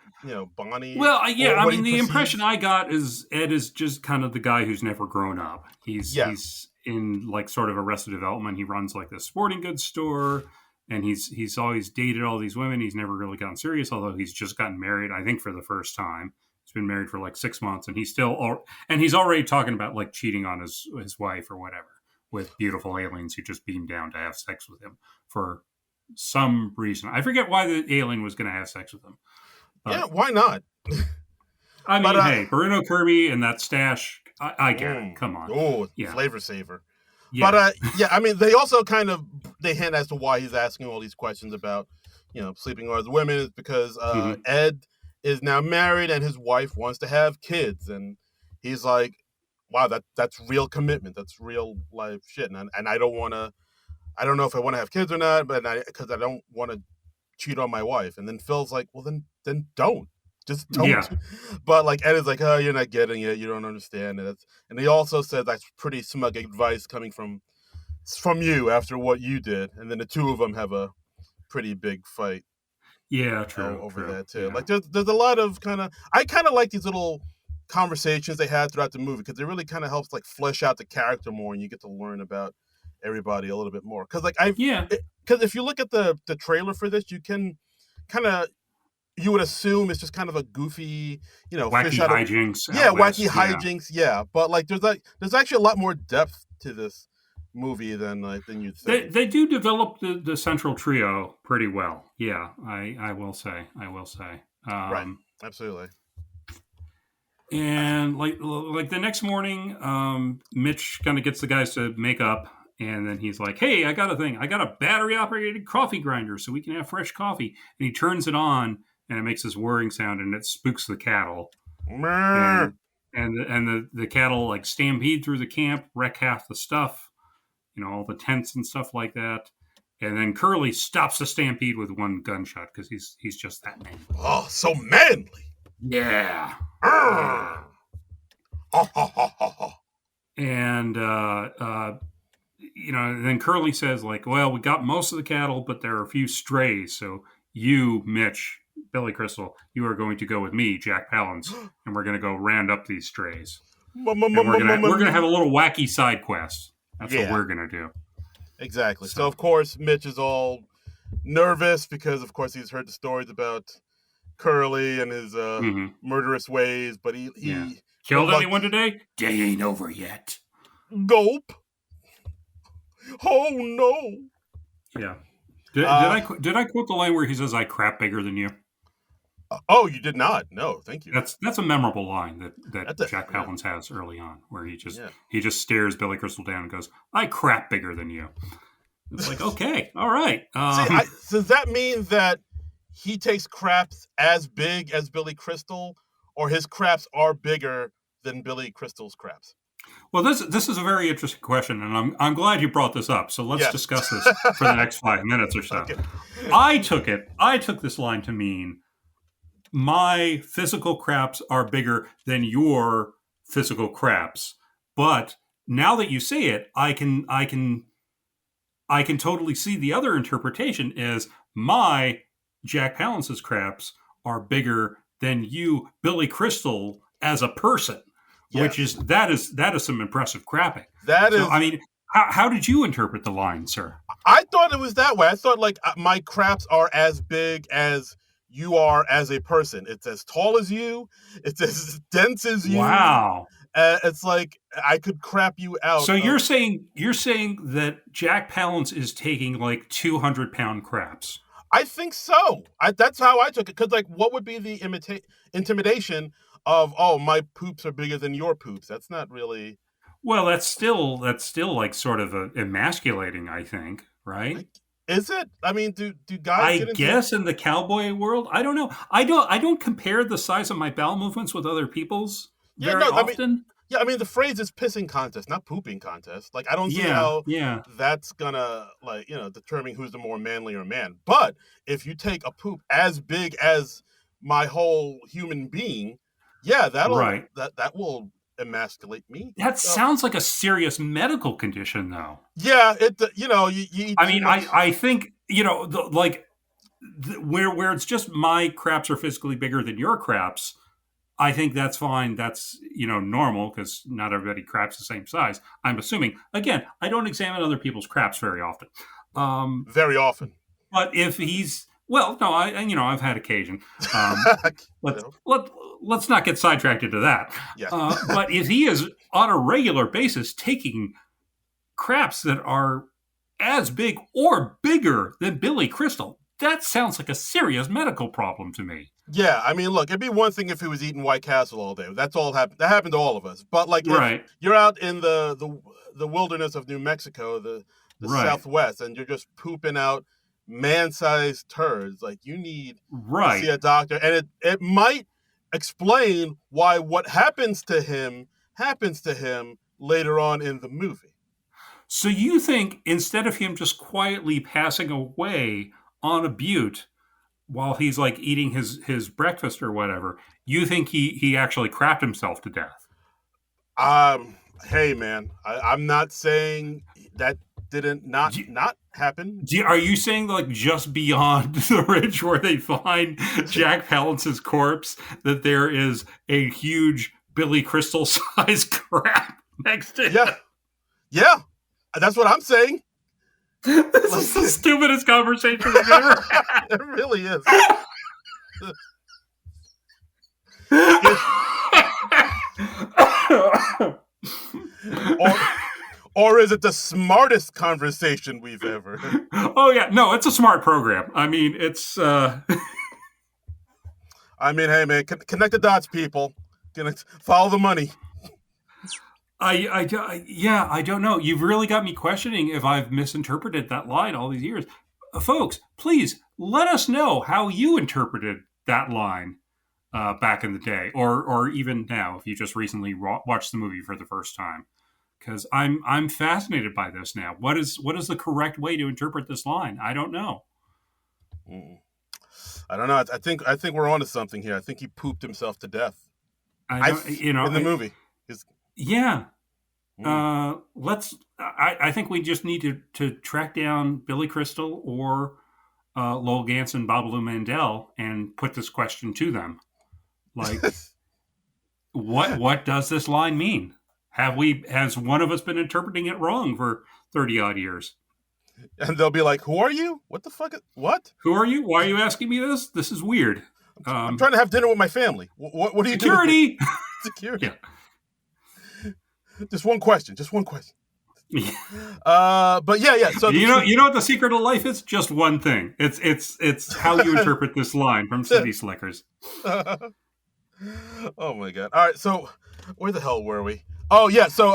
Bonnie. Well, yeah, I mean, the impression I got is Ed is just kind of the guy who's never grown up. He's in sort of Arrested Development. He runs this sporting goods store, and he's always dated all these women. He's never really gotten serious, although he's just gotten married, I think, for the first time. He's been married for like 6 months, and he's already talking about like cheating on his wife or whatever with beautiful aliens who just beamed down to have sex with him for some reason. I forget why the alien was going to have sex with him. Yeah, why not? I mean, hey, Bruno Kirby and that stash, I get it. Come on. Oh, flavor saver. Yeah. But I mean, they also they hint as to why he's asking all these questions about, sleeping with other women is because Ed is now married and his wife wants to have kids, and he's like, wow, that's real commitment. That's real life shit. And I don't know if I want to have kids or not, but because I don't want to cheat on my wife. And then Phil's like, well, then don't. Just don't. Yeah. But like Ed is like, oh, you're not getting it. You don't understand it. And he also said that's pretty smug advice coming from you after what you did. And then the two of them have a pretty big fight. Yeah, true. Over true. that too. Yeah. Like there's a lot of I kind of like these little conversations they had throughout the movie because it really kind of helps like flesh out the character more, and you get to learn about everybody a little bit more. Because because if you look at the trailer for this, you can you would assume it's just kind of a goofy, wacky fish out of hijinks. Wacky hijinks. Yeah, but like there's actually a lot more depth to this movie than you'd think. They do develop the central trio pretty well. Yeah, I will say. Right, absolutely. And like the next morning, Mitch kind of gets the guys to make up, and then he's like, "Hey, I got a thing. I got a battery-operated coffee grinder, so we can have fresh coffee." And he turns it on, and it makes this whirring sound, and it spooks the cattle. And the cattle like stampede through the camp, wreck half the stuff, all the tents and stuff like that. And then Curly stops the stampede with one gunshot because he's just that manly. Oh, so manly. Yeah. And then Curly says like, well, we got most of the cattle, but there are a few strays. So you, Mitch, Billy Crystal, you are going to go with me, Jack Palance, and we're going to go round up these strays. And we're going to have a little wacky side quest. That's what we're going to do. Exactly. So, of course, Mitch is all nervous because, of course, he's heard the stories about Curly and his murderous ways, but he killed anyone today? Day ain't over yet. Gulp. Oh, no. Yeah. Did I quote the line where he says, "I crap bigger than you"? Oh, you did not. No, thank you. That's a memorable line that Jack Palance has early on, where he just stares Billy Crystal down and goes, "I crap bigger than you." It's like, okay, all right. Does that mean that he takes craps as big as Billy Crystal, or his craps are bigger than Billy Crystal's craps? Well, this is a very interesting question, and I'm glad you brought this up. So let's discuss this for the next 5 minutes or so. Okay. I took this line to mean my physical craps are bigger than your physical craps. But now that you say it, I can totally see the other interpretation is my Jack Palance's craps are bigger than you, Billy Crystal, as a person. Yes. Which is that is some impressive crapping. I mean, how did you interpret the line, sir? I thought it was that way. I thought like my craps are as big as you are as a person. It's as tall as you. It's as dense as you. Wow. It's like I could crap you out. So you're saying that Jack Palance is taking like 200-pound craps? I think so. That's how I took it. Because like, what would be the intimidation of, oh, my poops are bigger than your poops? That's not really. Well, that's still like sort of emasculating, I think, right? Is it? I mean, do guys? I guess in the cowboy world, I don't know. I don't compare the size of my bowel movements with other people's very often. I mean, the phrase is pissing contest, not pooping contest. Like, I don't see how that's gonna determine who's the more manly or man. But if you take a poop as big as my whole human being, that will emasculate me. That sounds like a serious medical condition, though. Yeah, you I mean, I think where it's just my craps are physically bigger than your craps. I think that's fine. That's normal because not everybody craps the same size. I'm assuming. Again, I don't examine other people's craps very often. Very often. But if he's Well, no, I've had occasion. Let's No. let let's not get sidetracked into that. Yeah. But if he is on a regular basis taking craps that are as big or bigger than Billy Crystal, that sounds like a serious medical problem to me. Yeah, I mean, look, it'd be one thing if he was eating White Castle all day. That's all happened. That happened to all of us. But like, if Right, you're out in the wilderness of New Mexico, the right, Southwest, and you're just pooping out man-sized turds, like you need to see right. a doctor, and it might explain why what happens to him later on in the movie. So you think instead of him just quietly passing away on a butte while he's like eating his breakfast or whatever, you think he actually crapped himself to death? Hey man, I'm not saying that didn't not Do, not happen. are you saying like just beyond the ridge where they find Jack Palance's corpse that there is a huge Billy Crystal sized crap next to him? Yeah, yeah, that's what I'm saying. This is the stupidest conversation we've ever had. It really is. or, or is it the smartest conversation we've ever? Oh yeah, no, it's a smart program. I mean, it's. I mean, hey man, connect the dots, people. Follow the money. I don't know. You've really got me questioning if I've misinterpreted that line all these years. Folks, please let us know how you interpreted that line back in the day, or even now, if you just recently watched the movie for the first time. Because I'm fascinated by this now. What is the correct way to interpret this line? I don't know. I don't know. I think we're onto something here. I think he pooped himself to death. In the movie. Yeah. Let's. I think we just need to track down Billy Crystal or Lowell Ganson, Babalu Mandel, and put this question to them. Like, what does this line mean? Has one of us been interpreting it wrong for 30 odd years? And they'll be like, "Who are you? What the fuck? What? Who are you? Why are you asking me this? This is weird." I'm trying to have dinner with my family. What are you doing? Security. Yeah. Just one question. But yeah. So you know what the secret of life is? Just one thing. It's how you interpret this line from City Slickers. Oh my god! All right, so where the hell were we? Oh yeah, so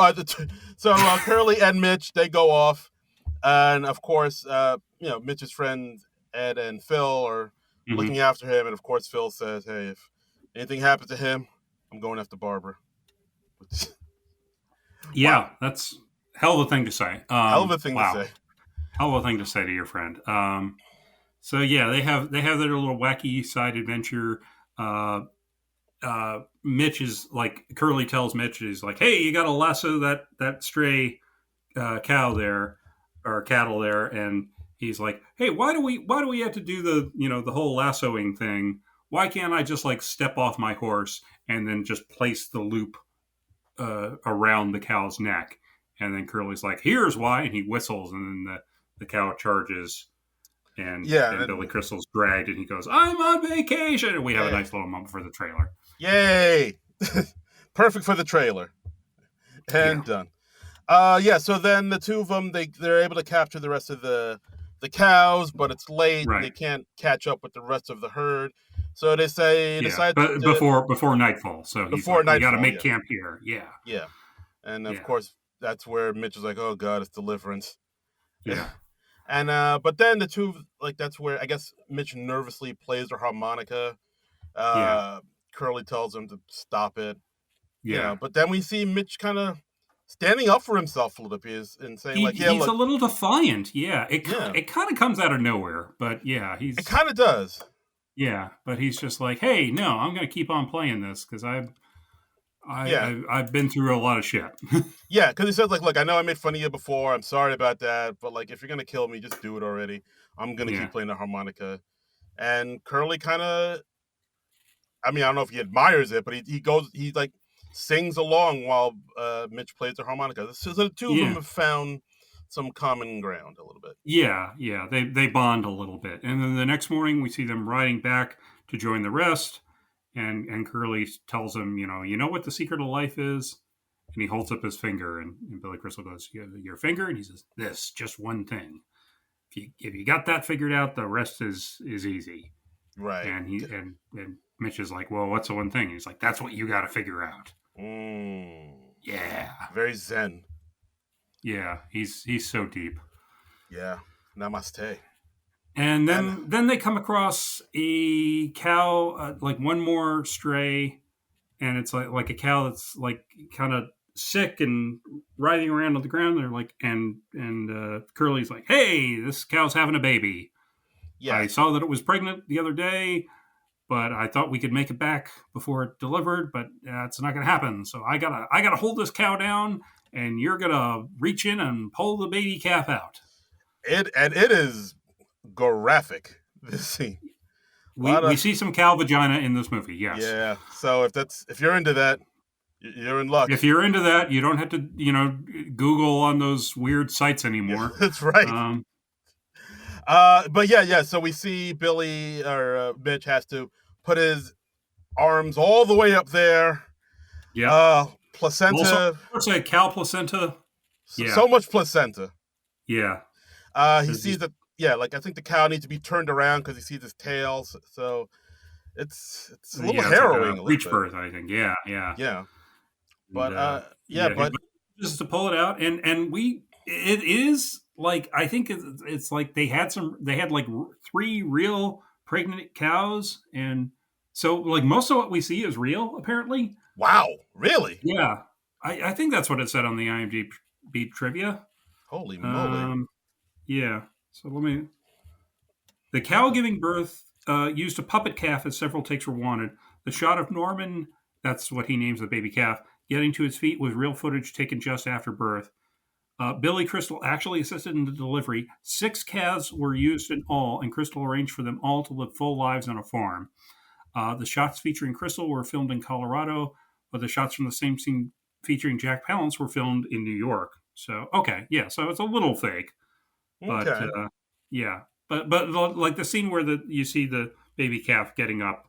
Curly and Mitch, they go off, and of course, Mitch's friends Ed and Phil are looking after him, and of course, Phil says, "Hey, if anything happens to him, I'm going after Barbara." Yeah, wow. That's hell of a thing to say. Hell of a thing to say. Hell of a thing to say to your friend. So yeah, they have their little wacky side adventure. Mitch is like, Curly tells Mitch, he's like, "Hey, you got to lasso that stray cow there or cattle there," and he's like, "Hey, why do we have to do the whole lassoing thing? Why can't I just like step off my horse and then just place the loop around the cow's neck?" And then Curly's like, "Here's why," and he whistles, and then the cow charges. And Billy Crystal's dragged, and he goes, "I'm on vacation." And we have a nice little moment for the trailer. Yay! Perfect for the trailer. And done. So then the two of them, they're able to capture the rest of the cows, but it's late. Right. They can't catch up with the rest of the herd. So they decide before nightfall. So he's like, "We got to make camp here." Yeah. Yeah. And of course, that's where Mitch is like, "Oh God, it's deliverance." Yeah. And but then the two, like, that's where I guess Mitch nervously plays the harmonica. Curly tells him to stop it. Yeah. But then we see Mitch kind of standing up for himself a little bit and saying, he's a little defiant. Yeah. It kind of comes out of nowhere, but it kind of does. Yeah, but he's just like, "Hey, no, I'm going to keep on playing this because I've been through a lot of shit." Yeah, because he says, like, "Look, I know I made fun of you before. I'm sorry about that. But, like, if you're going to kill me, just do it already. I'm going to keep playing the harmonica." And Curly kind of, I mean, I don't know if he admires it, but he sings along while Mitch plays the harmonica. So the two of them have found some common ground a little bit. Yeah, they bond a little bit, and then the next morning we see them riding back to join the rest, and Curly tells him, you know what the secret of life is, and he holds up his finger, and Billy Crystal goes, your finger, and he says, this, just one thing. If you got that figured out, the rest is easy. Right. And Mitch is like, well, what's the one thing? He's like, that's what you got to figure out. Yeah. Very zen. Yeah, he's so deep. Yeah. Namaste. And then they come across a cow, like one more stray, and it's like a cow that's like kind of sick and writhing around on the ground. They're like, and Curly's like, hey, this cow's having a baby. Yeah. I saw that it was pregnant the other day, but I thought we could make it back before it delivered, but that's not going to happen. So I gotta hold this cow down, and you're gonna reach in and pull the baby calf out. It is graphic, this scene. We see some cow vagina in this movie, yes. Yeah. So if you're into that, you're in luck. If you're into that, you don't have to, Google on those weird sites anymore. Yeah, that's right. But yeah. So we see Billy or Mitch has to put his arms all the way up there. Yeah. Placenta. Also, a cow placenta. Yeah. So much placenta. Yeah. He sees that. Yeah, like I think the cow needs to be turned around because he sees his tail. So it's a little harrowing. Like a breech birth, I think. Yeah. But but just to pull it out, and it is like, I think it's like they had like 3 real pregnant cows, and so like most of what we see is real, apparently. Wow, really? Yeah, I think that's what it said on the IMDb trivia. Holy moly! Yeah. So the cow giving birth used a puppet calf as several takes were wanted. The shot of Norman, that's what he names the baby calf, getting to its feet was real footage taken just after birth. Billy Crystal actually assisted in the delivery. 6 calves were used in all, and Crystal arranged for them all to live full lives on a farm. The shots featuring Crystal were filmed in Colorado, but the shots from the same scene featuring Jack Palance were filmed in New York. So, okay, yeah, so it's a little fake. But yeah, but like the scene where you see the baby calf getting up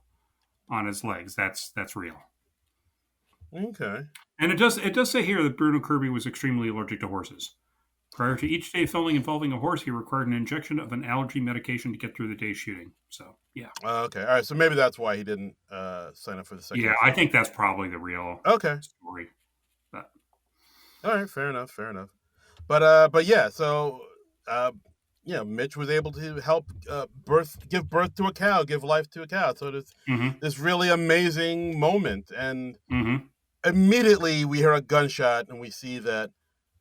on his legs, that's real. Okay. And it does say here that Bruno Kirby was extremely allergic to horses. Prior to each day filming involving a horse, he required an injection of an allergy medication to get through the day's shooting. So yeah. Okay. All right. So maybe that's why he didn't sign up for the second. Yeah, I think that's probably the real story. But. All right. Fair enough. But yeah. So. Mitch was able to help give birth to a cow, give life to a cow. So this really amazing moment, and immediately we hear a gunshot, and we see that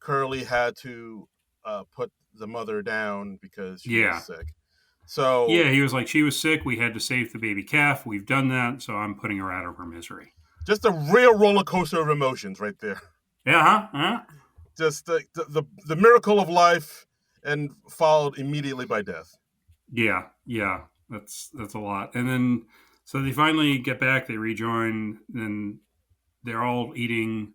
Curly had to put the mother down because she was sick. So yeah, he was like, she was sick. We had to save the baby calf. We've done that, so I'm putting her out of her misery. Just a real roller coaster of emotions, right there. Yeah. Just the miracle of life. And followed immediately by death. Yeah, that's a lot. And then, so they finally get back. They rejoin. Then they're all eating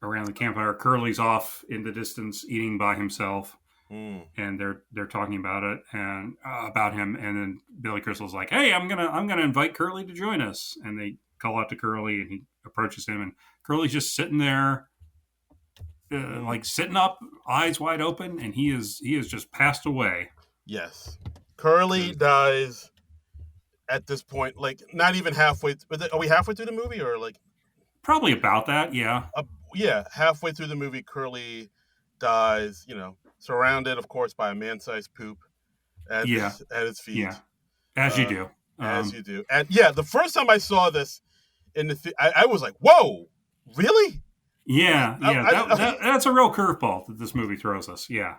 around the campfire. Curly's off in the distance, eating by himself, and they're talking about it and about him. And then Billy Crystal's like, "Hey, I'm gonna invite Curly to join us." And they call out to Curly, and he approaches him, and Curly's just sitting there. Like sitting up, eyes wide open, and he is just passed away. Yes, Curly dies at this point, like not even halfway. Are we halfway through the movie, or like probably about that? Yeah, halfway through the movie, Curly dies. Surrounded, of course, by a man-sized poop at his feet. Yeah, as you do, as you do. And the first time I saw this in the I was like, "Whoa, really?" Yeah. That's a real curveball that this movie throws us. Yeah.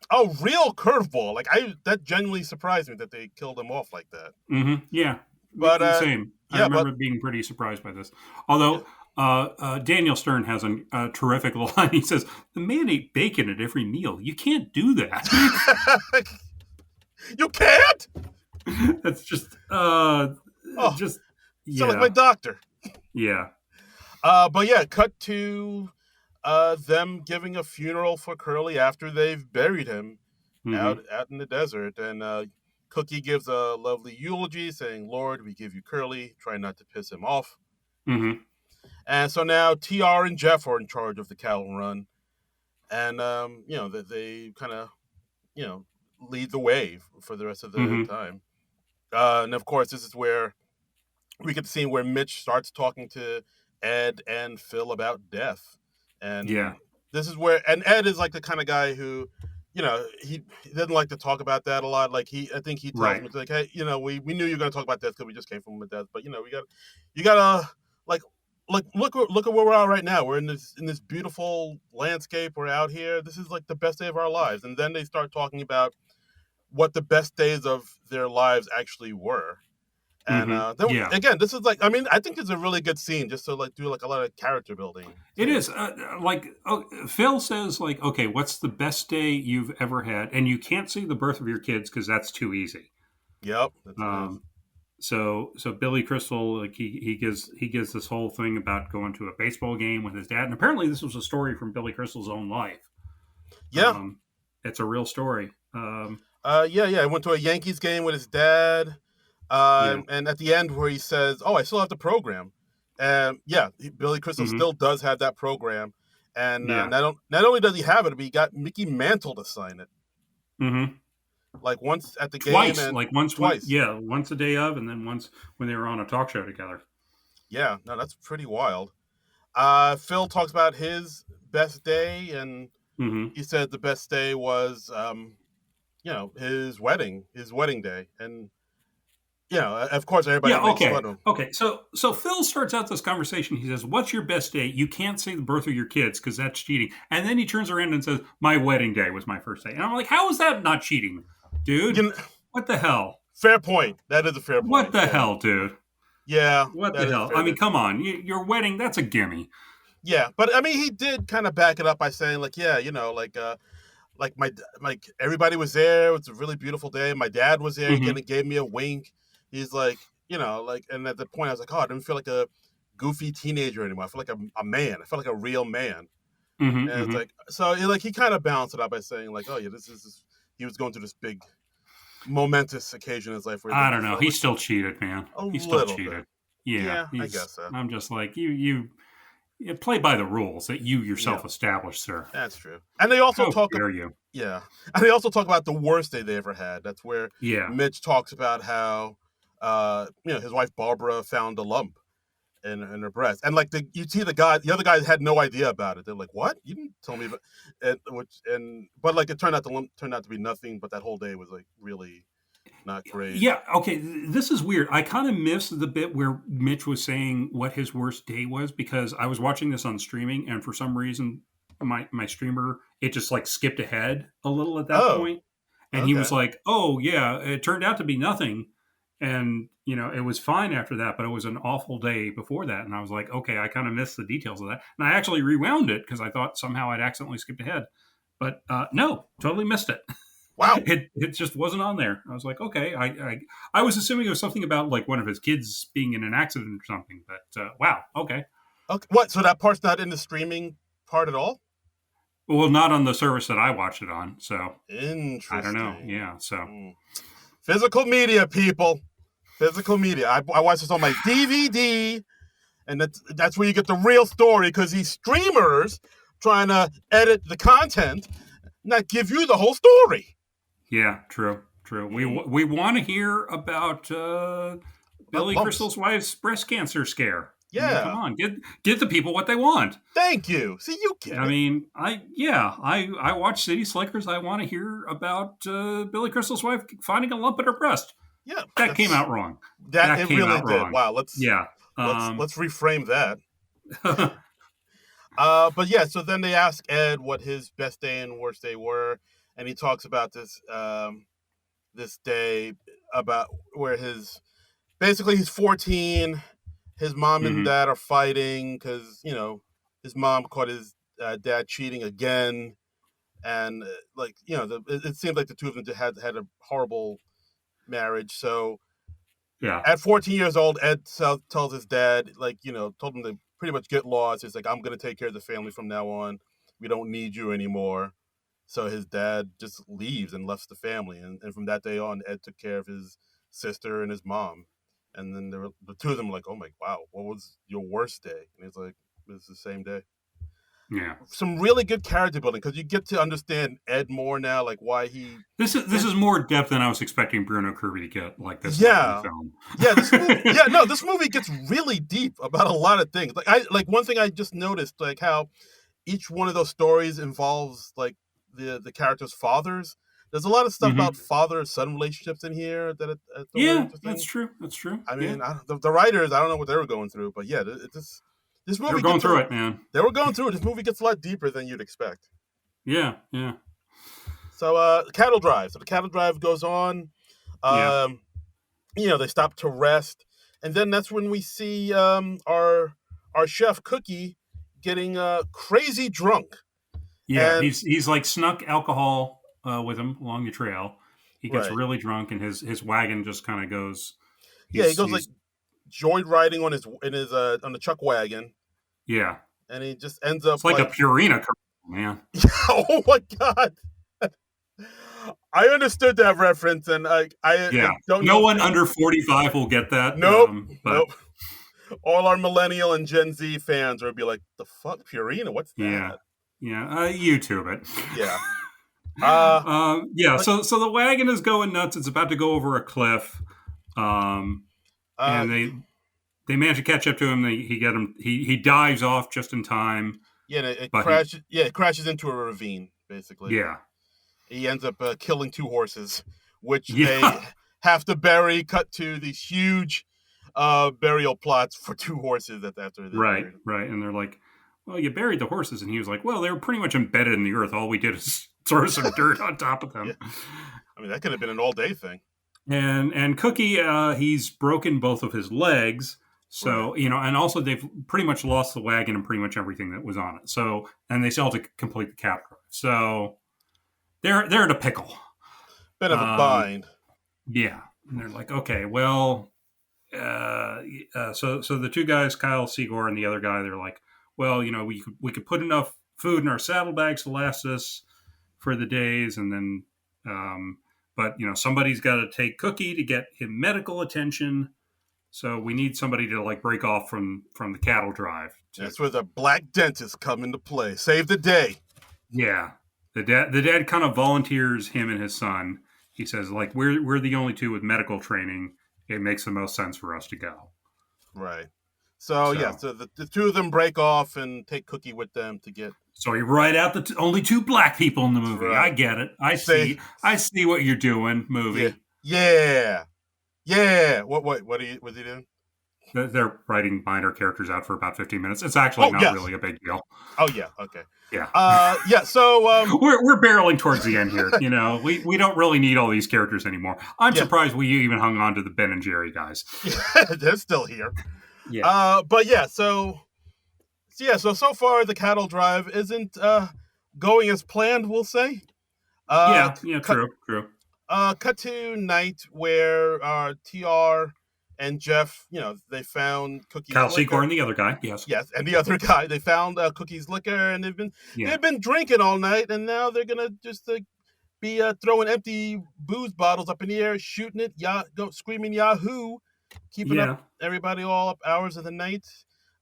A real curveball. Like that genuinely surprised me that they killed him off like that. Mm-hmm. Yeah. But same. I remember being pretty surprised by this. Although Daniel Stern has a terrific line. He says, "The man ate bacon at every meal. You can't do that." You can't? That's just sounds like my doctor. Yeah. But cut to them giving a funeral for Curly after they've buried him Mm-hmm. out in the desert, and Cookie gives a lovely eulogy, saying, "Lord, we give you Curly. Try not to piss him off." Mm-hmm. And so now TR and Jeff are in charge of the cattle run, and they kind of you know lead the way for the rest of the Mm-hmm. time. And of course, this is where we get the scene where Mitch starts talking to Ed and Phil about death, Yeah. and this is where and Ed is like the kind of guy who, he doesn't like to talk about that a lot. Like I think he tells Right. me like, hey, we knew you were going to talk about death because we just came from a death, but you gotta like. Like look at where we're at right now. We're in this beautiful landscape. We're out here. This is like the best day of our lives. And then they start talking about what the best days of their lives actually were. And Mm-hmm. then Yeah. again, this is like I think it's a really good scene just to like do like a lot of character building It too. is Phil says like, okay, what's the best day you've ever had? And you can't see the birth of your kids because that's too easy. Yep, it is. Um, so Billy Crystal, like he gives this whole thing about going to a baseball game with his dad, and apparently this was a story from Billy Crystal's own life. Yeah, Um, it's a real story. yeah. I went to a Yankees game with his dad, Yeah. and at the end where he says, "Oh, I still have the program," and yeah, Billy Crystal Mm-hmm. still does have that program, and Yeah. not only does he have it, but he got Mickey Mantle to sign it, Mm-hmm. like once at the game Twice, and like once when twice. yeah, once a day of, and then once when they were on a talk show together. Yeah, no, that's pretty wild. Phil talks about his best day, and Mm-hmm. he said the best day was his wedding day, and of course everybody Yeah. makes Okay. fun of him. Okay. So Phil starts out this conversation. He says, "What's your best day? You can't say the birth of your kids because that's cheating." And then he turns around and says, "My wedding day was my first day." And I'm like, "How is that not cheating, You dude? know, What the hell? fair point. That is a fair What point. the Yeah, hell, dude? yeah, What the that is hell? fair. I mean, come on. Your wedding, that's a gimme." Yeah, but I mean, he did kind of back it up by saying like, yeah, like like everybody was there. It was a really beautiful day. My dad was there. He kind Mm-hmm. of gave me a wink. He's like, like, and at the point I was like, oh, I didn't feel like a goofy teenager anymore. I feel like a man. I felt like a real man. Mm-hmm. And it's Mm-hmm. like, so like he kind of balanced it out by saying like, oh yeah, he was going through this big momentous occasion in his life where I like he don't know. felt He like still cheated, man. a He still little bit. cheated. Yeah, Yeah, I he's. guess so. I'm just like you play by the rules that you Yeah, yourself established, sir. that's true. And they also How talk, dare you? yeah, and they also talk about the worst day they ever had. That's where Yeah. Mitch talks about how, his wife Barbara found a lump in her breast, and like you see the other guys had no idea about it. They're like, "What? You didn't tell me?" But like it turned out the lump turned out to be nothing. But that whole day was like really not great. Yeah, okay. This is weird. I kind of missed the bit where Mitch was saying what his worst day was because I was watching this on streaming, and for some reason, my streamer it just like skipped ahead a little at that Oh, point, and he was okay. like, "Oh yeah, it turned out to be nothing," and it was fine after that, but it was an awful day before that, and I was like, "Okay, I kind of missed the details of that," and I actually rewound it because I thought somehow I'd accidentally skipped ahead, but no, totally missed it. Wow. It just wasn't on there. I was like, okay. I was assuming it was something about like one of his kids being in an accident or something. But wow, okay. Okay. What? So that part's not in the streaming part at all? Well, not on the service that I watched it on. So I don't know. Interesting. Yeah. So Mm. Physical media, people. Physical media. I watched this on my DVD, and that's where you get the real story because these streamers trying to edit the content, not give you the whole story. yeah, true, true. We Mm. we want to hear about About Billy lumps. Crystal's wife's breast cancer scare. I mean, come Yeah. on, get the people what they want. Thank you. See, you get I it. mean, I watch City Slickers. I want to hear about Billy Crystal's wife finding a lump in her breast. Yeah. That came out wrong. That That it came really out did. wrong. Wow. Yeah. Let's reframe that. Mm-hmm. But yeah, so then they ask Ed what his best day and worst day were, and he talks about this day about where he's 14, his mom and dad are fighting because his mom caught his dad cheating again, and it seemed like the two of them had a horrible marriage. So Yeah. At 14 years old, Ed tells his dad, like, told him to pretty much get lost. He's like, I'm going to take care of the family from now on. We don't need you anymore. So his dad just leaves and left the family. And from that day on, Ed took care of his sister and his mom. And then the two of them were like, oh my, wow, what was your worst day? And he's like, it's the same day. Yeah. Some really good character building because you get to understand Ed more now, like why he. This is more depth than I was expecting Bruno Kirby to get like this in the film. This movie gets really deep about a lot of things. Like one thing I just noticed, like how each one of those stories involves like the characters' fathers. There's a lot of stuff about father-son relationships in here that really interesting. That's true. That's true. I mean, the writers, I don't know what they were going through, but yeah, this movie. They were going through it, man. They were going through it. This movie gets a lot deeper than you'd expect. Yeah. So, cattle drive. So the cattle drive goes on. They stop to rest, and then that's when we see our chef Cookie getting crazy drunk. Yeah, he's like snuck alcohol with him along the trail. He gets really drunk, and his wagon just kind of goes. He goes like joyride riding on on the chuck wagon. Yeah, and he just ends up. It's like a Purina commercial, man. Oh my god! I understood that reference, and I don't. No one under 45 will get that. Nope. All our millennial and Gen Z fans would be like, "The fuck, Purina? What's that?" Yeah. YouTube it. Yeah. So the wagon is going nuts. It's about to go over a cliff, and they manage to catch up to him. He dives off just in time. Yeah, it crashes. It crashes into a ravine, basically. Yeah. He ends up killing two horses, which they have to bury. Cut to these huge burial plots for two horses. After right, and they're like, "Well, you buried the horses," and he was like, "Well, they were pretty much embedded in the earth. All we did is throw some dirt on top of them." Yeah. I mean, that could have been an all-day thing. And Cookie, he's broken both of his legs. So, and also they've pretty much lost the wagon and pretty much everything that was on it. So, and they still have to complete the cattle drive. So they're in a pickle. Bit of a bind. Yeah. And they're like, okay, well, so the two guys, Kyle Seagour and the other guy, they're like, well, we could put enough food in our saddlebags to last us for the days. And then, but somebody's got to take Cookie to get him medical attention. So we need somebody to like break off from the cattle drive. That's where the black dentist come into play. Save the day. Yeah. The dad kind of volunteers him and his son. He says, like, we're the only two with medical training. It makes the most sense for us to go. Right. So the two of them break off and take Cookie with them to get. So you write out the only two black people in the movie. Right. I get it. I see what you're doing, movie. Yeah. What was he doing? They're writing minor characters out for about 15 minutes. It's actually not really a big deal. Oh yeah, okay. Yeah. So we're barreling towards the end here. We don't really need all these characters anymore. I'm surprised we even hung on to the Ben and Jerry guys. They're still here. Yeah. So far the cattle drive isn't going as planned, we'll say. True. Cut to night where TR and Jeff, they found Cookie's Kyle liquor. Seagour and the other guy, yes, and the other guy. They found Cookie's liquor, and they've been drinking all night, and now they're gonna just be throwing empty booze bottles up in the air, shooting it, screaming Yahoo, keeping up everybody all up hours of the night.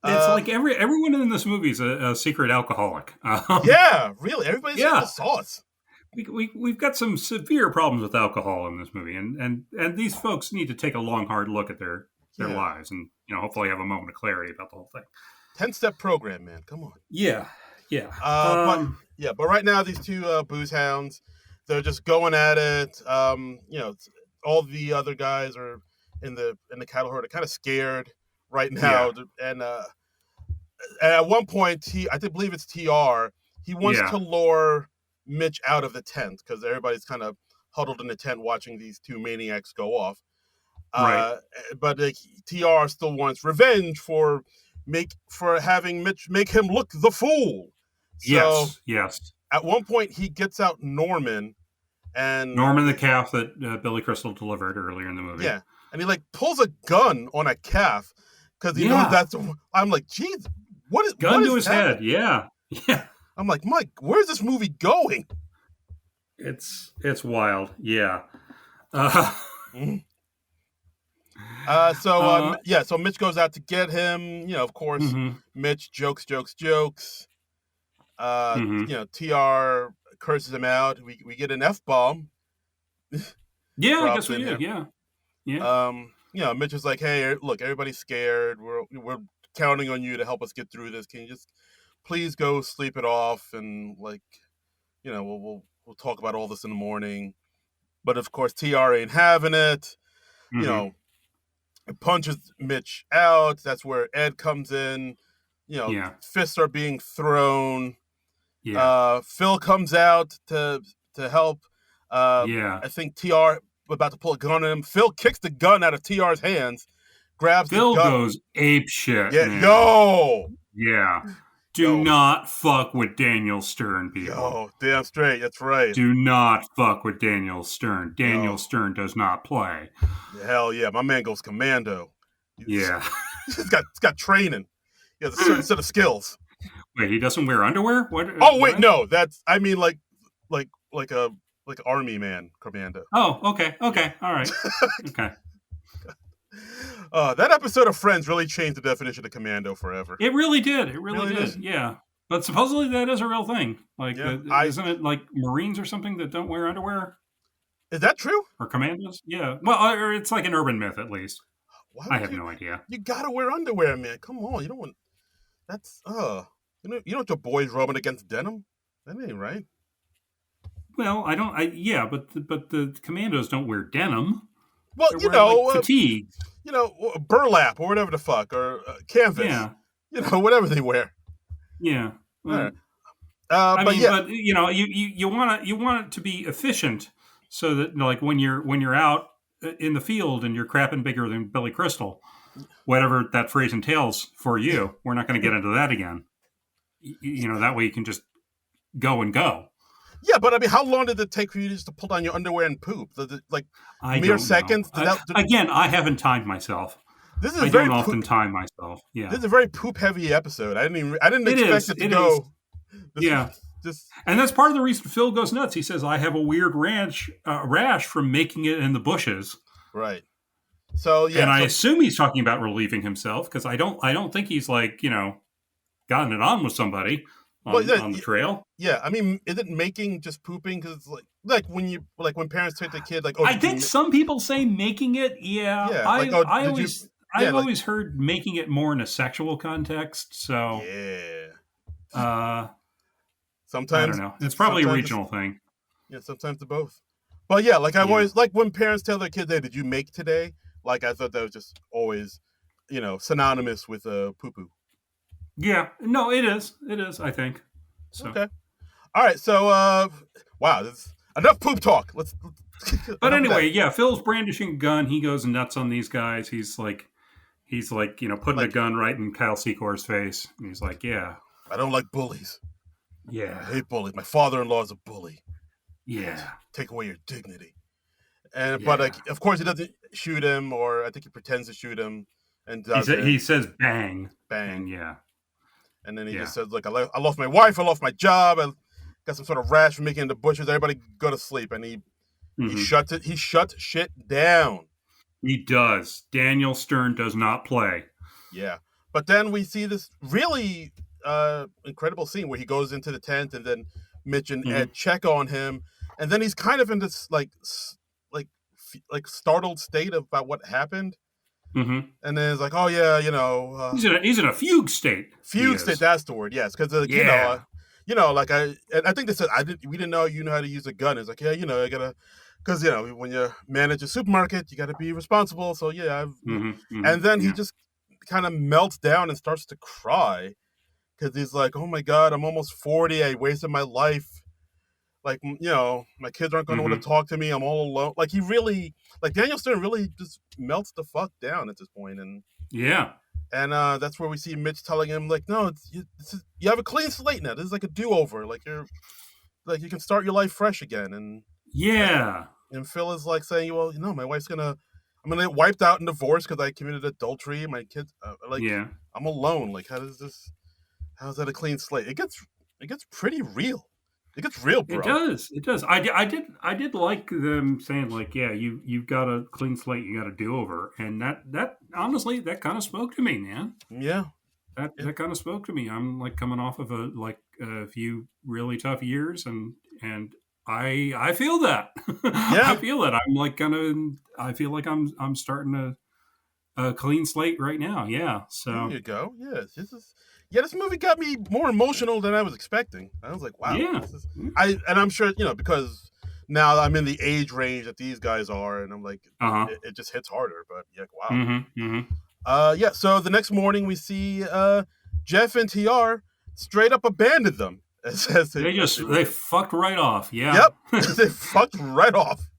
It's like everyone in this movie is a secret alcoholic. Yeah, really, everybody's got the sauce. We've got some severe problems with alcohol in this movie, and these folks need to take a long, hard look at their lives, and hopefully have a moment of clarity about the whole thing. 10-step program, man. Come on. Yeah. But right now these two booze hounds, they're just going at it. All the other guys are in the cattle herd are kind of scared right now, and at one point I believe it's TR. He wants to lure Mitch out of the tent because everybody's kind of huddled in the tent watching these two maniacs go off. Right. But TR still wants revenge for having Mitch make him look the fool. So yes. At one point, he gets out Norman the calf that Billy Crystal delivered earlier in the movie. Yeah. and he like pulls a gun on a calf because he knows that's. I'm like, geez, what is gun to is his happening? head? Yeah, yeah. I'm like, Mike, where's this movie going? It's wild. Yeah. Mhm. Uh, So Mitch goes out to get him. Of course, mm-hmm, Mitch jokes. mm-hmm. Tr curses him out. We get an F bomb Yeah, I guess dropped we in do. here. Yeah, yeah. Mitch is like, hey, look, everybody's scared. We're counting on you to help us get through this. Can you just please go sleep it off and like, we'll talk about all this in the morning. But of course, Tr ain't having it. You Mm-hmm. know, it punches Mitch out. That's where Ed comes in. Yeah, Fists are being thrown. yeah, Phil comes out to help. yeah. I think Tr about to pull a gun on him. Phil kicks the gun out of Tr's hands, grabs the Phil gun. goes ape shit, Yeah, man. yo, Yeah. Do yo, not fuck with Daniel Stern, people. yo, damn straight. That's right. Do not fuck with Daniel Stern. Daniel Yo, Stern does not play. hell yeah, my man goes commando. He's, Yeah. he's got training. He has a certain set of skills. Wait, he doesn't wear underwear? What? Oh wait, What? no, that's I mean like a army man commando. Oh, okay. Yeah. Okay. All right. Okay. That episode of Friends really changed the definition of commando forever. It really did. It really, Really did. did. Yeah. But supposedly that is a real thing. Like, Yeah, isn't it like Marines or something that don't wear underwear? is that true? Or commandos? Yeah. Well, or it's like an urban myth, at least. Why I would have you? no idea. You gotta wear underwear, man. Come on, you don't want. That's you know what your boys rubbing against denim? That ain't right. Well, I don't. Yeah, but the commandos don't wear denim. Well, They're wearing like fatigue. burlap or whatever the fuck or canvas. Yeah. Whatever they wear. Yeah. All Well, right. I But mean, yeah, but you want it to be efficient, so that like when you're out in the field and you're crapping bigger than Billy Crystal, whatever that phrase entails for you. We're not going to get into that again. That way you can just go and go. yeah, but I mean, how long did it take for you just to pull down your underwear and poop? Like I mere don't seconds? know. Again, I haven't timed myself. This is I very don't often time myself. Yeah, This is a very poop heavy episode. I didn't it expect is. it to It go. is. Yeah. Just And that's part of the reason Phil goes nuts. He says, "I have a weird rash from making it in the bushes." right. So yeah, And I assume he's talking about relieving himself because I don't think he's like gotten it on with somebody on the trail. Yeah, I mean, is it making just pooping? Because like when parents take the kid, like, oh, I think some people say making it. Yeah, yeah, like, oh, I've always heard making it more in a sexual context. So yeah, I don't know. It's probably a regional thing. Yeah, sometimes the both. But yeah, like I've always like when parents tell their kids, "Hey, did you make today?" Like I thought that was just always, synonymous with poo poo. Yeah, no, it is. It is. I think. So. Okay. All right. So wow, this enough poop talk. Let's but anyway, yeah, Phil's brandishing a gun. He goes nuts on these guys. He's like, putting a gun right in Kyle Secor's face. And he's like, yeah. I don't like bullies. Yeah. I hate bullies. My father-in-law is a bully. Yeah. Take away your dignity. But of course he doesn't shoot him, or I think he pretends to shoot him and does he says bang. Bang. And yeah. And then he just says, look, I lost my wife, I lost my job, I got some sort of rash from making the bushes. Everybody go to sleep. And he shuts it. He shuts shit down. He does. Daniel Stern does not play. Yeah. But then we see this really incredible scene where he goes into the tent and then Mitch and Ed check on him. And then he's kind of in this like startled state about what happened. Mm-hmm. And then it's like, oh yeah, he's in a fugue state. Fugue state, that's the word. Yes, because like I think they said we didn't know you know how to use a gun. It's like, yeah, I gotta, because when you manage a supermarket, you got to be responsible. So yeah, and then he just kind of melts down and starts to cry because he's like, oh my god, I'm almost 40. I wasted my life. Like, my kids aren't going to want to talk to me. I'm all alone. Like, Daniel Stern really just melts the fuck down at this point. And that's where we see Mitch telling him, like, no, you have a clean slate now. This is like a do-over. Like, you can start your life fresh again. And yeah. And Phil is like saying, well, my wife's going to, I'm gonna get wiped out in divorce because I committed adultery. My kids, Yeah. I'm alone. Like, how's that a clean slate? It gets pretty real. It gets real, It bro. does. It does. I did like them saying like, yeah, you've got a clean slate, you got a do over, and that honestly that kind of spoke to me, man. Yeah. That kind of spoke to me. I'm like coming off of a few really tough years, and I feel that. I Yeah. feel that. I'm like gonna. I feel like I'm starting a clean slate right now. Yeah. There So you go. Yeah. This movie got me more emotional than I was expecting. I was like, wow, yeah. this is and I'm sure, because now I'm in the age range that these guys are, and I'm like, Uh huh. it just hits harder. But yeah, wow. Mm-hmm. Mm-hmm. Yeah. So the next morning we see Jeff and TR straight up abandoned them as They fucked right off. Yeah. Yep. They fucked right off.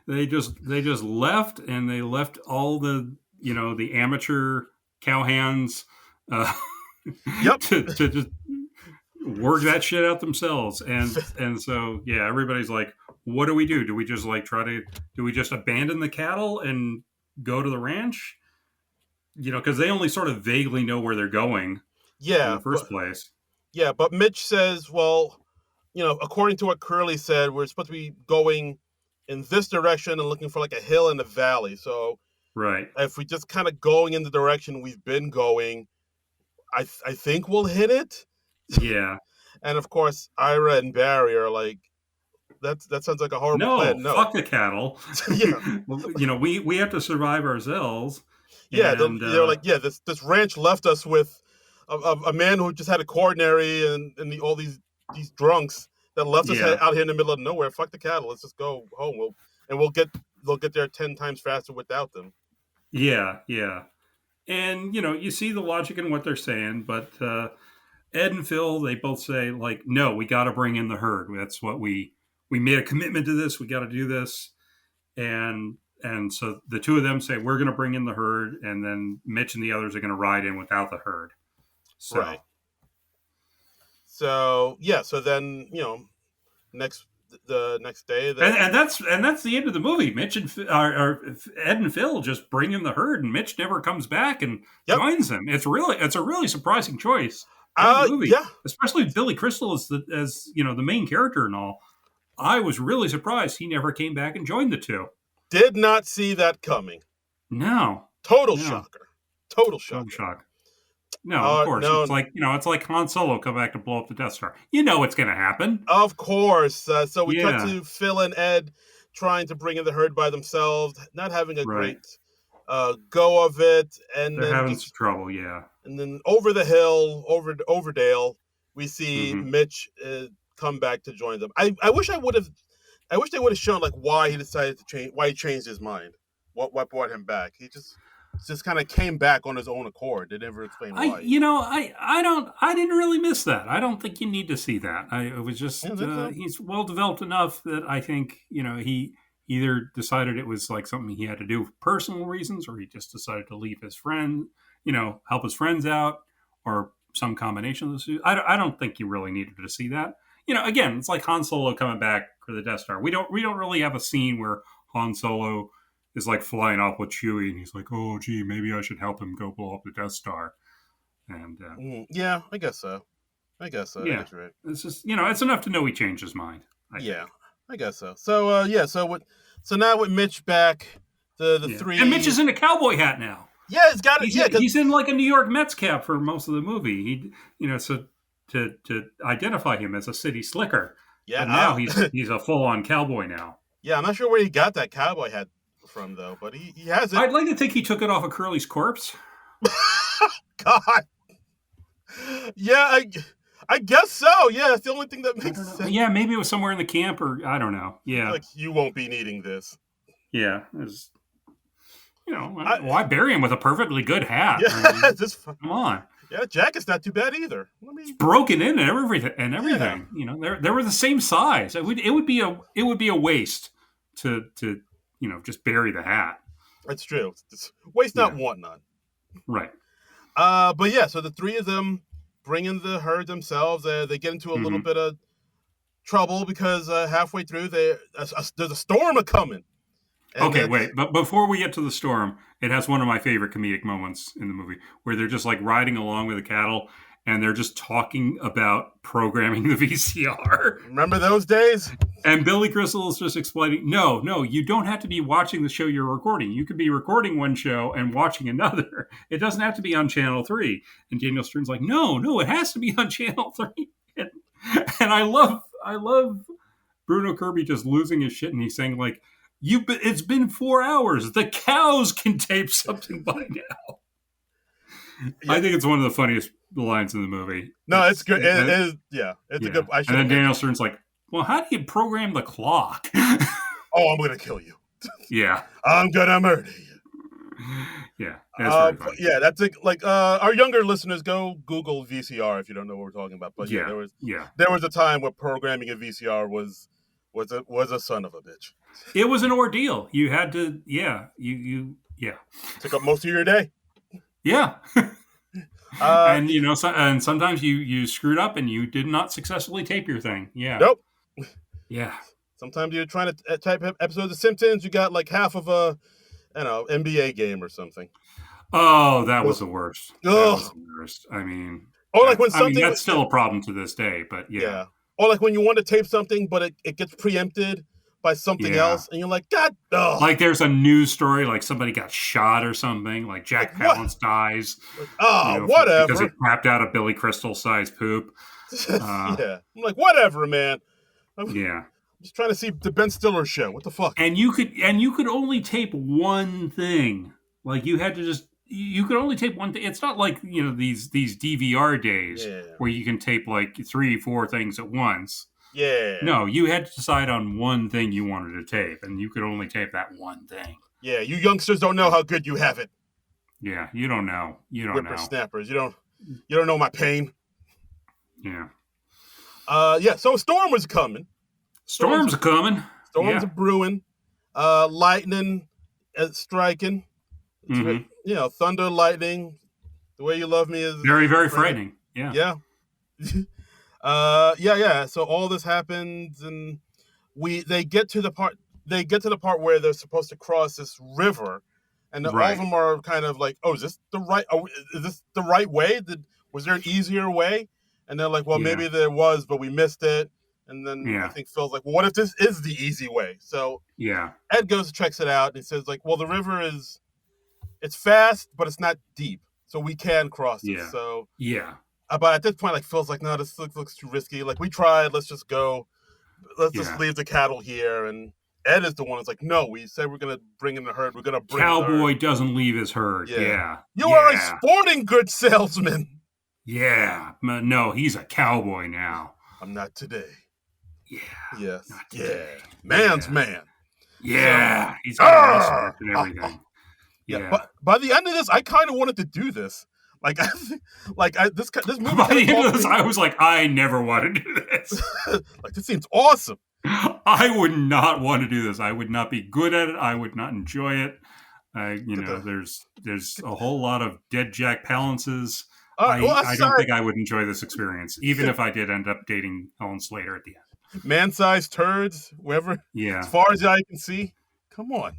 They just left, and they left all the amateur cowhands Yep. to just work that shit out themselves, and so yeah, everybody's like, what do we do? Do we just like do we just abandon the cattle and go to the ranch? Because they only sort of vaguely know where they're going in Yeah. the first place. Yeah, but Mitch says, well, according to what Curly said, we're supposed to be going in this direction and looking for like a hill and a valley. So Right. if we just kind of going in the direction we've been going, I think we'll hit it. Yeah. And of course, Ira and Barry are like, that sounds like a horrible plan. No. Fuck the cattle. Yeah. We have to survive ourselves. Yeah, And they're like, yeah, this ranch left us with a man who just had a coronary and all these drunks that left us out here in the middle of nowhere. Fuck the cattle. Let's just go home. They'll get there 10 times faster without them. Yeah, yeah. And you see the logic in what they're saying, but Ed and Phil, they both say like, no, we got to bring in the herd. That's what we made a commitment to this. We got to do this. And so the two of them say, we're going to bring in the herd, and then Mitch and the others are going to ride in without the herd. So. Right. So yeah. So then the next day, and that's the end of the movie. Mitch and Ed and Phil just bring in the herd, and Mitch never comes back and joins them. It's a really surprising choice. Movie. Yeah, especially Billy Crystal as the main character and all. I was really surprised he never came back and joined the two. Did not see that coming. No. Total shocker. Total shock. No, of course. No. It's like Han Solo come back to blow up the Death Star. You know what's going to happen. Of course. So we cut to Phil and Ed trying to bring in the herd by themselves, not having a great go of it, and they're having some trouble. Yeah. And then over the hill, over Dale, we see Mitch come back to join them. I wish they would have shown like why he decided to change, why he changed his mind, what brought him back. He just kind of came back on his own accord. They never explain why. I didn't really miss that. I don't think you need to see that. It was just he's well developed enough that I think he either decided it was like something he had to do for personal reasons, or he just decided to leave his friend, help his friends out, or some combination of those two. I don't think you really needed to see that. Again, it's like Han Solo coming back for the Death Star. We don't really have a scene where Han Solo is like flying off with Chewie, and he's like, "Oh, gee, maybe I should help him go blow up the Death Star." And yeah, I guess so. Yeah, that's right. It's just it's enough to know he changed his mind. I guess so. So so now with Mitch back, the three, and Mitch is in a cowboy hat now. Yeah, it's got it. He's in like a New York Mets cap for most of the movie. So to identify him as a city slicker. Yeah, but now he's a full on cowboy now. Yeah, I'm not sure where he got that cowboy hat from though, but he has it. I'd like to think he took it off of Curly's corpse. God. Yeah, I guess so. Yeah, that's the only thing that makes sense. Yeah, maybe it was somewhere in the camp, or I don't know. Yeah, like you won't be needing this. Yeah, why bury him with a perfectly good hat? Yeah, come on. Yeah, jacket's not too bad either. It's broken in and everything. Yeah. They were the same size. It would be a waste to just bury the hat. That's true. It's waste not, want none. Right. But yeah, so the three of them bring in the herd themselves. They get into a little bit of trouble because halfway through there's a storm a coming, And Okay, then wait. But before we get to the storm, it has one of my favorite comedic moments in the movie where they're just like riding along with the cattle and they're just talking about programming the VCR. remember those days? And Billy Crystal is just explaining, no, you don't have to be watching the show you're recording. You could be recording one show and watching another. It doesn't have to be on Channel 3. And Daniel Stern's like, no, it has to be on Channel 3. And I love Bruno Kirby just losing his shit, and he's saying like, it's been 4 hours. The cows can tape something by now. Yeah. I think it's one of the funniest lines in the movie. No, it's good. It is. Yeah, it's a good. And then Daniel Stern's like, well, how do you program the clock? Oh, I'm gonna kill you. Yeah, I'm gonna murder you. Yeah, that's very funny. Yeah, that's like our younger listeners, go Google VCR if you don't know what we're talking about. But there was a time where programming a VCR was a son of a bitch. It was an ordeal. You had to, took up most of your day. Yeah. And and sometimes you screwed up and you did not successfully tape your thing. Yeah. Nope. Yeah. Sometimes you're trying to type episodes of Simpsons, you got like half of a, NBA game or something. Oh, that was the worst. That was the worst. I mean, that's still a problem to this day, but yeah. Or like when you want to tape something, but it gets preempted by something else, and you're like, God, oh. Like there's a news story, like somebody got shot or something, like Jack Palance dies. Whatever. Because he crapped out a Billy Crystal-sized poop. I'm like, whatever, man. I'm just trying to see the Ben Stiller show. What the fuck? And you could only tape one thing. Like you could only tape one thing. It's not like, these DVR days where you can tape like 3-4 things at once. Yeah. No, you had to decide on one thing you wanted to tape, and you could only tape that one thing. Yeah, you youngsters don't know how good you have it. Yeah, you don't know. You don't know. Whippersnappers. You don't know my pain. Yeah. So a storm was coming. Storms are coming. Storms are brewing. Lightning striking. Mm-hmm. Thunder, lightning. The way you love me is very, very frightening. Yeah. Yeah. So all this happens, and they get to the part where they're supposed to cross this river, and all of them are kind of like, is this the right way? Was there an easier way? And they're like, well, maybe there was, but we missed it. And then I think Phil's like, well, what if this is the easy way? So Ed goes and checks it out, and he says like, well, the river it's fast, but it's not deep, so we can cross it. So but at this point, like Phil's like, no, this looks too risky. Like we tried, let's just go. Let's just leave the cattle here. And Ed is the one who's like, no, we said we're gonna bring in the herd. We're gonna bring Cowboy doesn't leave his herd. Yeah. You are a sporting goods salesman. Yeah. No, he's a cowboy now. I'm not today. Yeah. Yes. Not today. Man's man. Yeah. He's got respect and everything. Yeah. But by the end of this, I kind of wanted to do this. This movie. By the end of this, I was like, I never want to do this. Like, this seems awesome. I would not want to do this. I would not be good at it. I would not enjoy it. There's a whole lot of dead Jack Palances. I don't think I would enjoy this experience, even if I did end up dating Helen Slater at the end. Man-sized turds, wherever. Yeah. As far as the eye can see. Come on.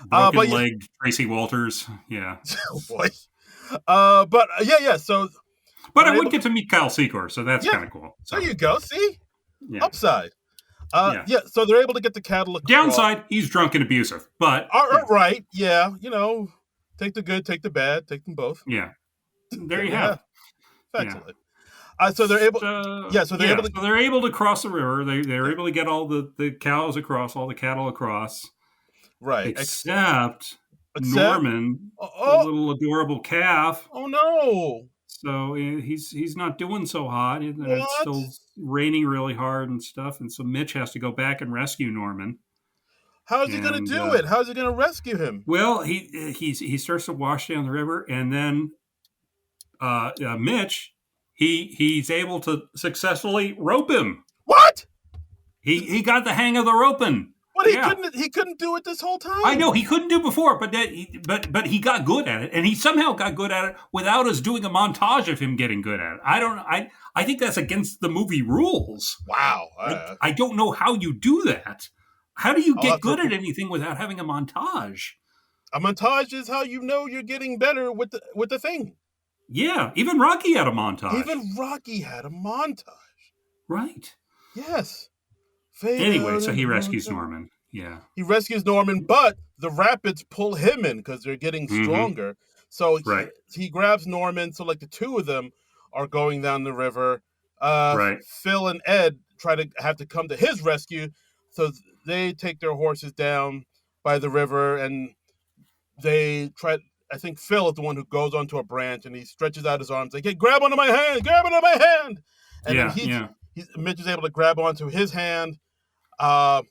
Broken-legged Tracy Walters. Yeah. Oh, boy. So. But I would get to meet Kyle Secor, so that's kind of cool. So. There you go. See? Yeah. Upside. So they're able to get the cattle across. Downside, he's drunk and abusive. But right, yeah, take the good, take the bad, take them both. Yeah. There you have. Excellent. So they're able. So they're able to cross the river. They're able to get all the cows across, all the cattle across. Right. Except Norman, the little adorable calf. Oh no! So he's not doing so hot. It's still raining really hard and stuff. And so Mitch has to go back and rescue Norman. How is he going to do it? How is he going to rescue him? Well, he starts to wash down the river, and then Mitch. He's able to successfully rope him. What? He got the hang of the roping. But he couldn't do it this whole time. I know he couldn't do it before, but he got good at it, and he somehow got good at it without us doing a montage of him getting good at it. I think that's against the movie rules. Wow. I don't know how you do that. How do you I'll get have to. good at anything without having a montage? A montage is how you know you're getting better with the thing. Yeah, even Rocky had a montage. Even Rocky had a montage. Right. Yes. Fade Anyway, out so and he hold rescues on. Norman. Yeah. He rescues Norman, but the rapids pull him in because they're getting Mm-hmm. stronger. So Right. he grabs Norman. So like the two of them are going down the river. Right. Phil and Ed have to come to his rescue. So they take their horses down by the river and they try. I think Phil is the one who goes onto a branch and he stretches out his arms like, "Hey, grab onto my hand! Grab onto my hand!" And then Yeah. Yeah. Mitch is able to grab onto his hand, uh,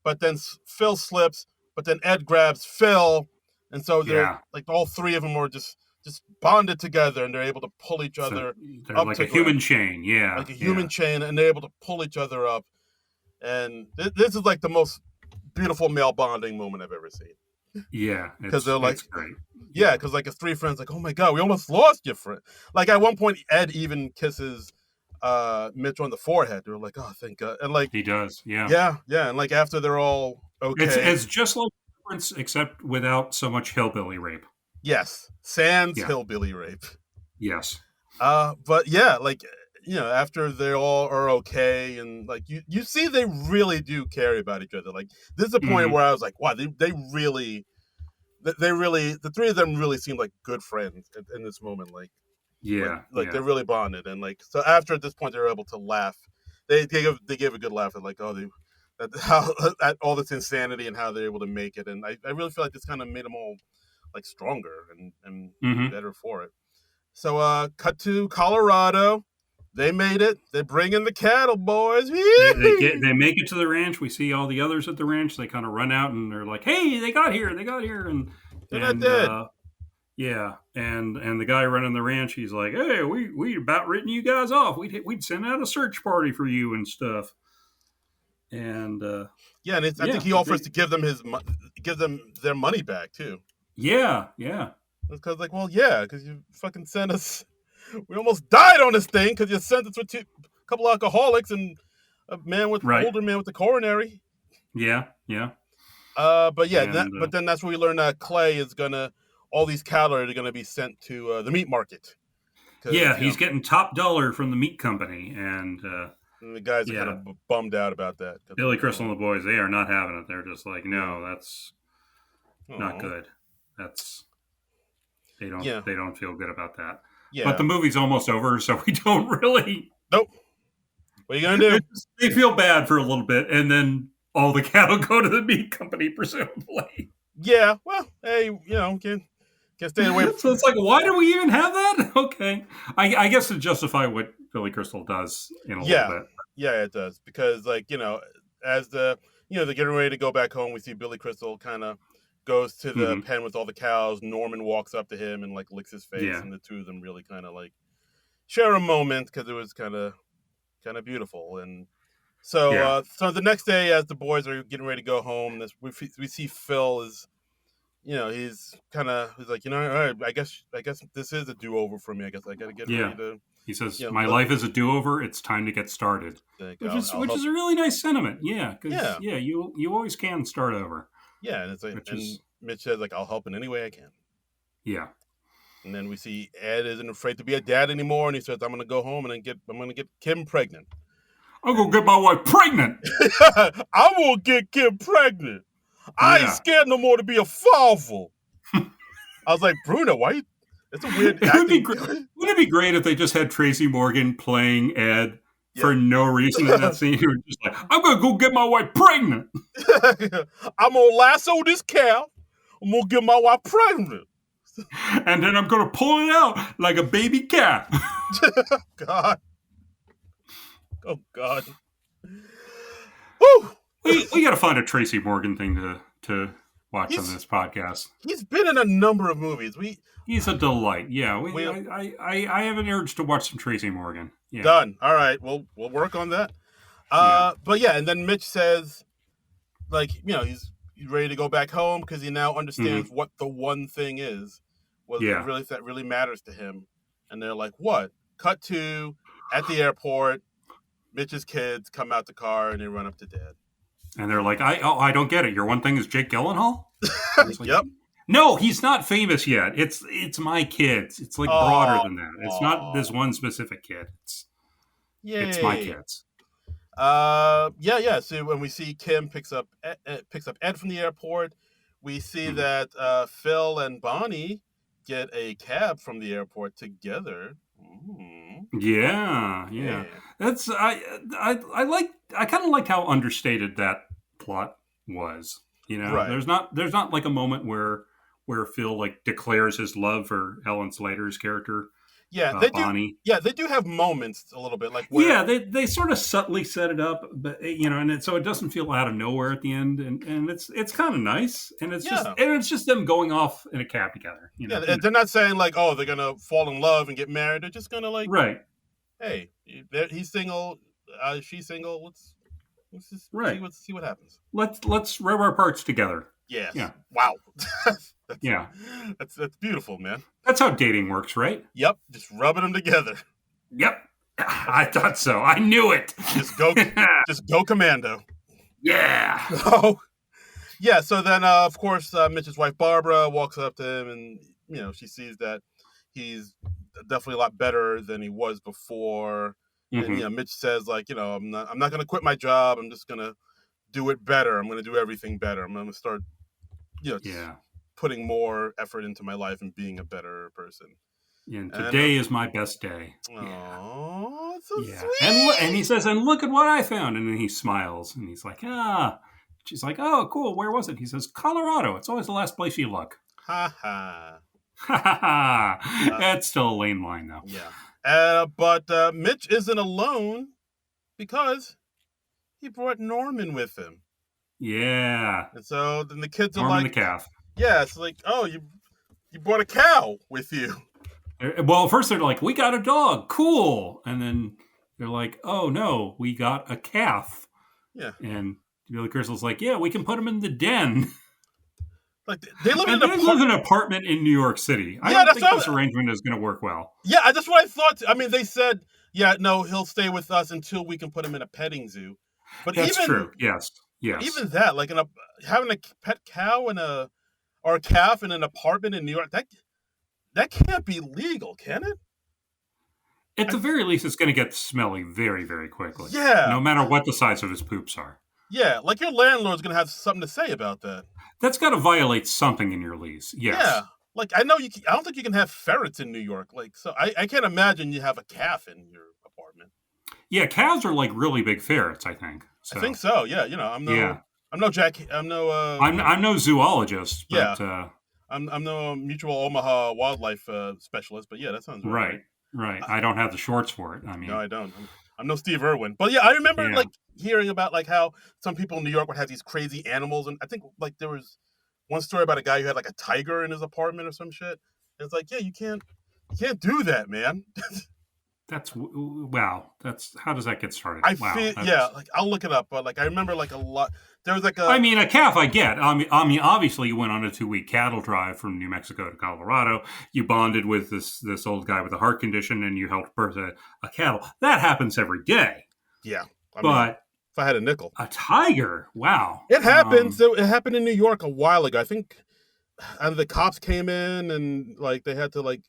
but then Phil slips. But then Ed grabs Phil, and so they're Yeah. like all three of them are just bonded together, and they're able to pull each So other they're up like to a human ground chain. Yeah. like a human Yeah. chain, and they're able to pull each other up. And this is like the most beautiful male bonding moment I've ever seen Yeah. because they're like, It's great. yeah, because like his three friends like, oh my god, we almost lost your friend. Like at one point, Ed even kisses Mitch on the forehead. They're like, oh thank God, and like He does. Yeah. yeah, and like after they're all okay, It's just like Prince, except without so much hillbilly rape. yes, sans Yeah. hillbilly rape. Yes. But yeah, like after they all are okay, and like you see they really do care about each other. Like this is a point Mm-hmm. where I was like, wow, they really the three of them really seem like good friends in this moment. Yeah. Like Yeah. they're really bonded, and like so after at this point they're able to laugh. They gave a good laugh at like how at all this insanity and how they're able to make it, and I really feel like this kind of made them all like stronger and Mm-hmm. better for it. So cut to Colorado. They made it. They bring in the cattle boys. They make it to the ranch. We see all the others at the ranch. They kind of run out and they're like, "Hey, they got here! They got here!" They're not And dead. yeah, and the guy running the ranch, he's like, "Hey, we about written you guys off. We'd send out a search party for you and stuff." And Yeah, and I think yeah, he but offers to give them their money back too. yeah. Because like, well, yeah, because you fucking sent us. We almost died on this thing because you sent us with a couple of alcoholics and a Right. older man with the coronary. Yeah. But yeah, And but then that's where we learn that Clay is gonna all these cattle are gonna be sent to the meat market yeah, because he's getting top dollar from the meat company, and and the guys are kind yeah, of bummed out about that. Billy Like, Crystal and the boys, they are not having it. They're just like, yeah, no, that's not oh, good. That's yeah, they don't feel good about that. But yeah. the movie's almost over, so we don't really. Nope. What are you gonna do? They feel bad for a little bit, and then all the cattle go to the meat company, presumably. Yeah. Well, hey, can't stay away. So it's like, why do we even have that? Okay, I guess to justify what Billy Crystal does in a little Yeah, bit. yeah, it does because like as they're getting ready to go back home, we see Billy Crystal kind of goes to the Mm-hmm. pen with all the cows. Norman walks up to him and like licks his face, Yeah, and the two of them really kind of like share a moment because it was kind of beautiful. And so yeah, so the next day, as the boys are getting ready to go home, we see Phil is he's like all right, I guess this is a do over for me. I guess I got to get yeah. ready to He says, you know "My let, life is a do-over. It's time to get started," like, I'll which help. is a really nice sentiment. Yeah, because Yeah, you always can start over. yeah, and it's like, Which and is Mitch says like I'll help in any way I can. yeah, And then we see Ed isn't afraid to be a dad anymore, and he says I'm gonna go home and I'm gonna get Kim pregnant. I'm gonna And get my wife pregnant. I will get Kim pregnant. I ain't Yeah, scared no more to be a father. I was like, Bruno, why you? It's a weird it would be acting. great. Wouldn't it be great if they just had Tracy Morgan playing Ed Yeah. for no reason in that scene? He was just like, "I'm gonna go get my wife pregnant," I'm gonna lasso this cow. I'm gonna get my wife pregnant. and then I'm gonna pull it out like a baby cat. God. Oh God. Woo! We got to find a Tracy Morgan thing to watch on He's this podcast. he's been in a number of movies. He's a delight. Yeah, We I have an urge to watch some Tracy Morgan. Yeah, done. All right, we'll work on that. yeah. But yeah, and then Mitch says, like, he's ready to go back home because he now Mm-hmm. understands what the one thing is, Yeah. that really matters to him. And they're like, what? Cut to at the airport. Mitch's kids come out the car and they run up to Dad. And they're like, I don't get it. Your one thing is Jake Gyllenhaal? And it's like, Yep. no, he's not famous yet. It's my kids. It's like broader Oh, than that. It's not this one specific kid. It's my yay. kids. Yeah. So when we see Kim picks up Ed from the airport, we see that Phil and Bonnie get a cab from the airport together. Yeah. That's I kind of liked how understated that plot was. Right. There's not like a moment where Phil like declares his love for Ellen Slater's character. Yeah, they Bonnie. do. Yeah, they do have moments a little bit like where, yeah, they sort of subtly set it up, but so it doesn't feel out of nowhere at the end, and it's kind of nice, and it's just them going off in a cab together. Yeah, they're not saying like, oh, they're gonna fall in love and get married. They're just gonna like, right. Hey, he's single, she's single. Let's just see what happens. Let's rub our parts together. Yes. Yeah. Wow. That's That's beautiful, man. That's how dating works, right? Yep. Just rubbing them together. Yep. I thought so. I knew it. Just go commando. Yeah. Oh. Yeah. So then, of course, Mitch's wife Barbara walks up to him, and she sees that he's definitely a lot better than he was before. Mm-hmm. And Mitch says like, I'm not going to quit my job. I'm just going to do it better. I'm going to do everything better. I'm going to start, putting more effort into my life and being a better person. And today is my best day. Oh, it's so sweet. And he says, and look at what I found. And then he smiles and he's like, She's like, oh, cool. Where was it? He says, Colorado. It's always the last place you look. Ha ha. Ha ha ha. That's still a lame line, though. Yeah. But Mitch isn't alone because he brought Norman with him. Yeah. And so then the kids are Norman like, the calf. Yeah, it's like, oh, you brought a cow with you. Well, first they're like, we got a dog. Cool. And then they're like, oh, no, we got a calf. Yeah. And Billy Crystal's like, yeah, we can put him in the den. Like they live in an apartment in New York City. I don't think this arrangement is going to work well. Yeah, that's what I thought. I mean, they said, yeah, no, he'll stay with us until we can put him in a petting zoo. But that's true. Yes. Even that, like having a pet cow or a calf in an apartment in New York, that can't be legal, can it? At the very least, it's going to get smelly very, very quickly. Yeah. No matter what the size of his poops are. Yeah, like your landlord's going to have something to say about that. That's got to violate something in your lease. Yes. Yeah. Like I don't think you can have ferrets in New York. Like, so I can't imagine you have a calf in your apartment. Yeah, calves are like really big ferrets, I think. So. I think so. Yeah, I'm no zoologist, but I'm no Mutual Omaha wildlife specialist, but yeah, that sounds right. Right. I don't have the shorts for it. I mean, no, I don't. I'm no Steve Irwin, but yeah, I remember like hearing about like how some people in New York would have these crazy animals, and I think like there was one story about a guy who had like a tiger in his apartment or some shit. And it's like, yeah, you can't do that, man. That's wow. That's how does that get started? Like I'll look it up, but like I remember like a lot. There was like a. I mean, a calf I get. I mean, obviously you went on a 2-week cattle drive from New Mexico to Colorado. You bonded with this old guy with a heart condition, and you helped birth a cattle. That happens every day. Yeah, but if I had a nickel, a tiger. Wow, it happens. It happened in New York a while ago. I think, and the cops came in and like they had to like.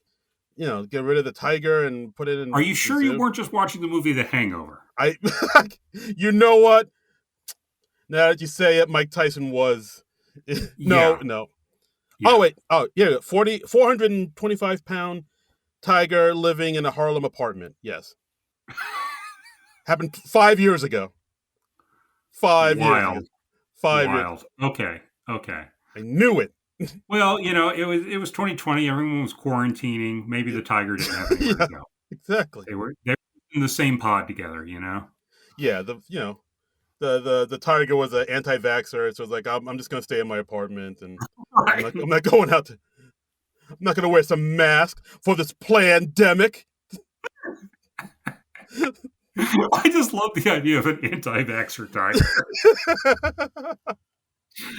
Get rid of the tiger and put it in. Are you sure you weren't just watching the movie The Hangover? You know what? Now that you say it, Mike Tyson was. No. Yeah. Oh, wait. Oh, yeah. 425-pound tiger living in a Harlem apartment. Yes. Happened 5 years ago. 5 years ago. 5 years. Okay. I knew it. Well, it was 2020. Everyone was quarantining. Maybe the tiger didn't have anywhere to go. Exactly. They were in the same pod together. Yeah. The tiger was an anti-vaxxer, so it's like I'm just gonna stay in my apartment, and right. I'm not going out. I'm not gonna wear some mask for this pandemic. I just love the idea of an anti-vaxxer tiger.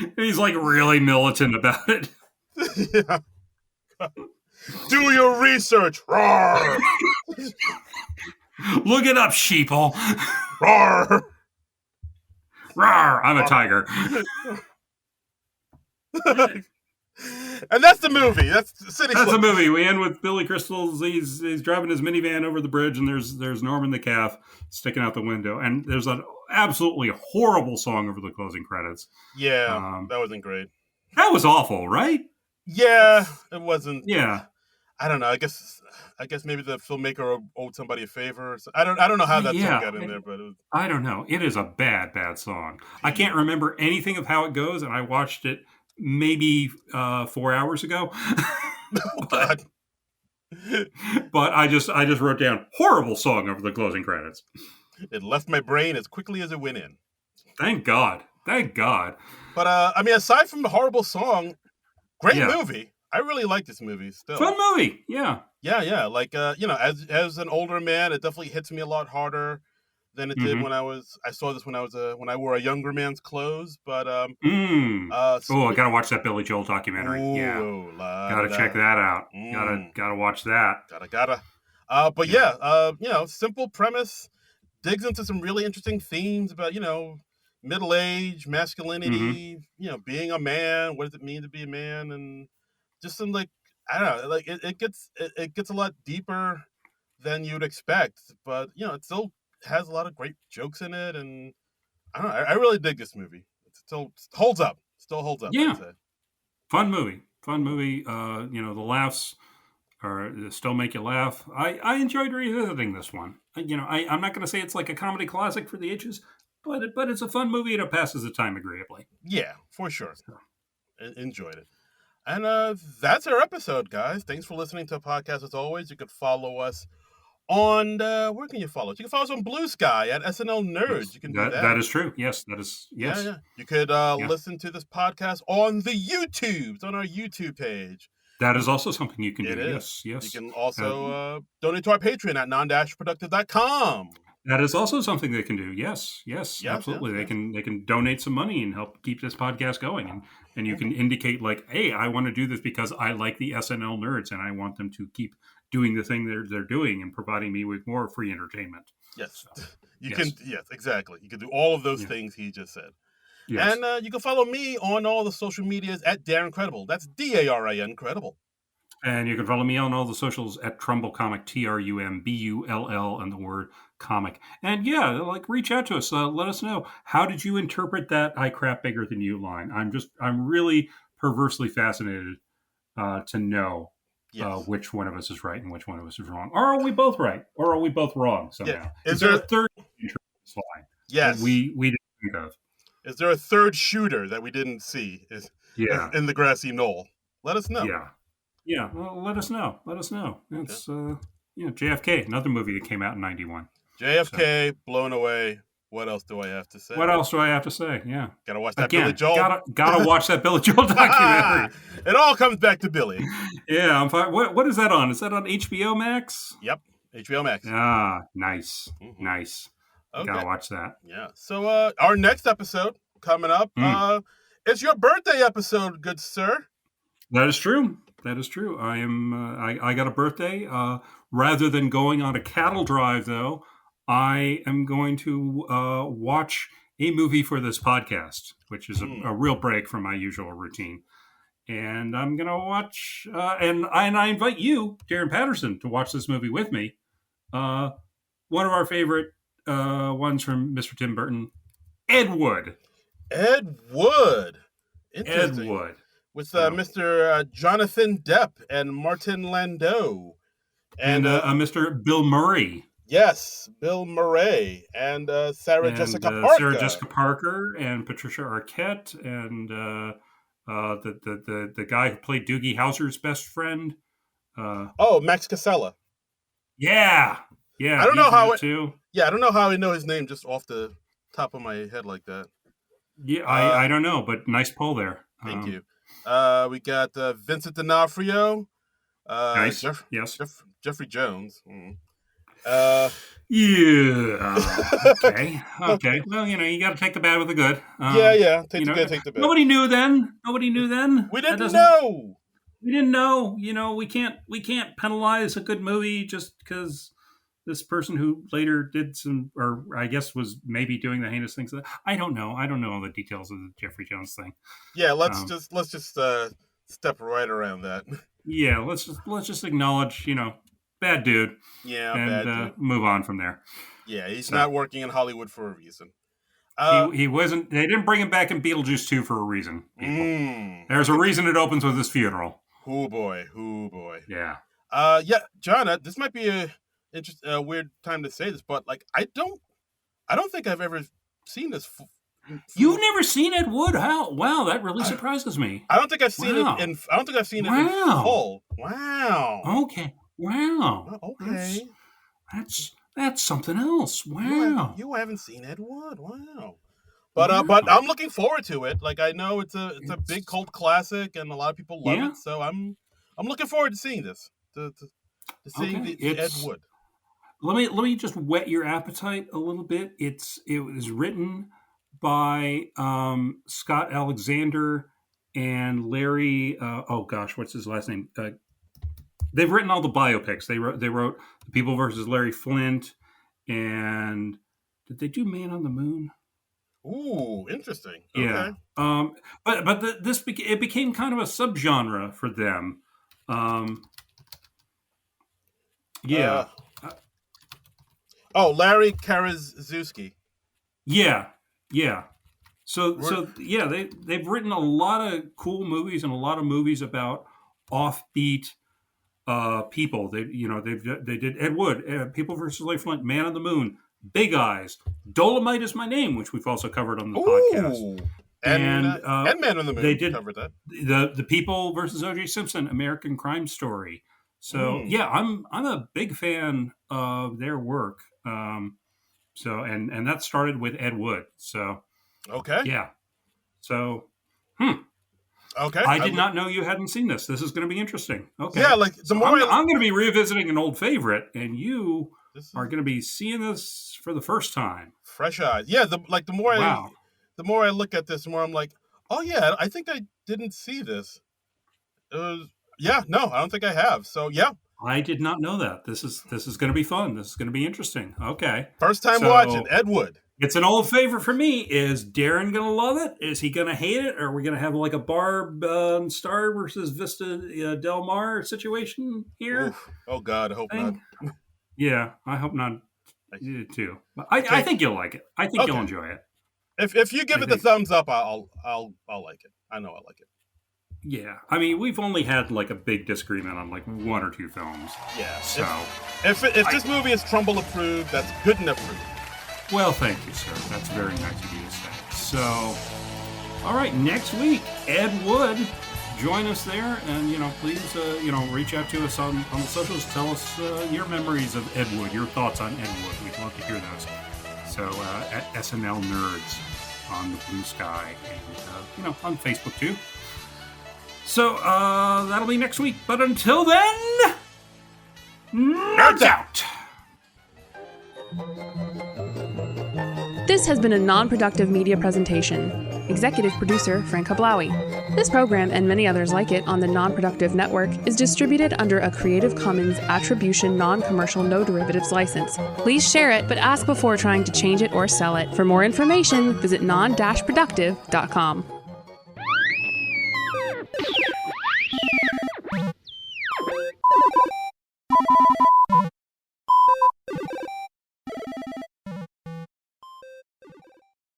And he's like really militant about it. Yeah. Do your research. Roar. Look it up, sheeple. Roar. Rawr, I'm a tiger. And that's the movie. That's City That's Slickers. a movie. We end with Billy Crystal. He's driving his minivan over the bridge, and there's Norman the calf sticking out the window, and there's an absolutely horrible song over the closing credits. Yeah, that wasn't great. That was awful, right? Yeah, it wasn't. Yeah. I don't know. I guess maybe the filmmaker owed somebody a favor. I don't know how that song got in there, but I don't know. It is a bad song. I can't remember anything of how it goes, and I watched it maybe 4 hours ago. God. But I just wrote down horrible song over the closing credits. It left my brain as quickly as it went in. Thank God. But I mean, aside from the horrible song, great movie. I really like this movie still. Fun movie, yeah. Yeah. Like as an older man, it definitely hits me a lot harder than it did when I saw this when I wore a younger man's clothes. But I gotta watch that Billy Joel documentary. Gotta check that out. Gotta watch that. But simple premise, digs into some really interesting themes about middle age, masculinity, being a man. What does it mean to be a man? And just some I don't know, it gets a lot deeper than you'd expect, but it still has a lot of great jokes in it, and I don't know, I really dig this movie. It still holds up. Yeah, I'd say. Fun movie. The laughs still make you laugh. I enjoyed revisiting this one. I'm not going to say it's like a comedy classic for the ages, but it's a fun movie and it passes the time agreeably. Yeah, for sure. Enjoyed it. And that's our episode, guys. Thanks for listening to the podcast. As always, you could follow us on where can you follow us? You can follow us on Blue Sky at SNL Nerds. Yes, you can do that. That is true. Yes, that is. Yes. Yeah. You could listen to this podcast on the YouTubes, on our YouTube page. That is also something you can do. Yes. You can also donate to our Patreon at Non-Productive.com. That is also something they can do. Yes, absolutely. Yes. They can donate some money and help keep this podcast going, and you can indicate like, hey, I want to do this because I like the SNL Nerds and I want them to keep doing the thing they're doing and providing me with more free entertainment. Yes, so, can. Yes, exactly. You can do all of those things he just said. Yes. And you can follow me on all the social medias at Darren Credible. That's DARIN Credible. And you can follow me on all the socials at Trumbull Comic, TRUMBULL, and the word comic. And reach out to us. Let us know, how did you interpret that "I crap bigger than you" line? I'm really perversely fascinated to know which one of us is right and which one of us is wrong. Or are we both right? Or are we both wrong somehow? Yeah. Is there a third line? Yes. That we didn't think of? Is there a third shooter that we didn't see? In the grassy knoll? Let us know. Yeah. Well, let us know. It's JFK, another movie that came out in 91. JFK, blown away. What else do I have to say? Yeah. Gotta watch that Billy Joel. Gotta watch that Billy Joel documentary. It all comes back to Billy. Yeah, I'm fine. What is that on? Is that on HBO Max? Yep, HBO Max. Ah, nice. Nice. Okay. Gotta watch that. Yeah. So our next episode coming up, it's your birthday episode, good sir. That is true. I am. I got a birthday. Rather than going on a cattle drive, though, I am going to watch a movie for this podcast, which is a real break from my usual routine. And I'm going to watch, and I invite you, Darren Patterson, to watch this movie with me. One of our favorite ones from Mr. Tim Burton, Ed Wood. Interesting. Ed Wood. With Mr. Jonathan Depp and Martin Landau. And Mr. Bill Murray. Yes, Bill Murray. And Sarah Jessica Parker. And Patricia Arquette. And the guy who played Doogie Howser's best friend. Max Casella. Yeah. I don't know how too. Yeah, I don't know how I know his name just off the top of my head like that. Yeah, I don't know, but nice pull there. Thank you. We got Vincent D'Onofrio. Nice. Jeffrey Jones. Yeah. Okay. Well, you got to take the bad with the good. Take the good, take the bad. Nobody knew then. We didn't know. We didn't know. We can't penalize a good movie just because this person who later did some, or I guess was maybe doing the heinous things. I don't know. I don't know all the details of the Jeffrey Jones thing. Yeah, let's just step right around that. Yeah, let's just acknowledge, bad dude. Yeah, and bad dude. Move on from there. Yeah, he's not working in Hollywood for a reason. He wasn't. They didn't bring him back in Beetlejuice 2 for a reason. There's a reason it opens with his funeral. Oh boy. Yeah. Yeah, John. This might be a weird time to say this, but like, I don't think I've ever seen this. You've never seen Ed Wood? How? Wow, that really surprises me. I don't think I've seen it. I don't think I've seen it in full. Wow. Okay. Wow. Okay. That's something else. Wow. You haven't seen Ed Wood. Wow. But I'm looking forward to it. Like, I know it's a big cult classic and a lot of people love it. So I'm looking forward to seeing this. To seeing the Ed Wood. Let me just whet your appetite a little bit. It was written by Scott Alexander and Larry. What's his last name? They've written all the biopics. They wrote The People versus Larry Flint, and did they do Man on the Moon? Ooh, interesting. Yeah. Okay. It became kind of a subgenre for them. Yeah. Larry Karaszewski. Yeah. So they've written a lot of cool movies and a lot of movies about offbeat people. They did Ed Wood, People versus Larry Flint, Man on the Moon, Big Eyes, Dolomite Is My Name, which we've also covered on the podcast. And Man on the Moon. They did covered that. The People versus O.J. Simpson, American Crime Story. So I'm a big fan of their work. So that started with Ed Wood. So okay. Yeah. So okay. I did not know you hadn't seen this. This is going to be interesting. Okay. Yeah, like the more I'm going to be revisiting an old favorite, and you are going to be seeing this for the first time. Fresh eyes. Yeah. The more I look at this, the more I'm like, oh yeah, I think I didn't see this. I don't think I have. So yeah. I did not know that. This is going to be fun. This is going to be interesting. Okay. First time watching Ed Wood. It's an old favorite for me. Is Darren going to love it? Is he going to hate it? Or are we going to have like a Barb Star versus Vista Del Mar situation here? Oof. Oh God, I hope not. Yeah, I hope not too. But I think you'll like it. I think you'll enjoy it. If you give it the thumbs up, I'll like it. I know I'll like it. Yeah, I mean, we've only had like a big disagreement on like one or two films. Yeah. So if this movie is Trumbull approved, that's good enough for me. Well, thank you, sir. That's very nice of you to say. So, all right, next week, Ed Wood, join us there, and please, reach out to us on the socials. Tell us your memories of Ed Wood, your thoughts on Ed Wood. We'd love to hear those. So, at SNL Nerds on the Blue Sky, and on Facebook too. So, that'll be next week. But until then, nerds out! This has been a non-productive media presentation. Executive producer, Frank Hablawi. This program and many others like it on the Non-Productive Network is distributed under a Creative Commons Attribution Non-Commercial No Derivatives license. Please share it, but ask before trying to change it or sell it. For more information, visit non-productive.com.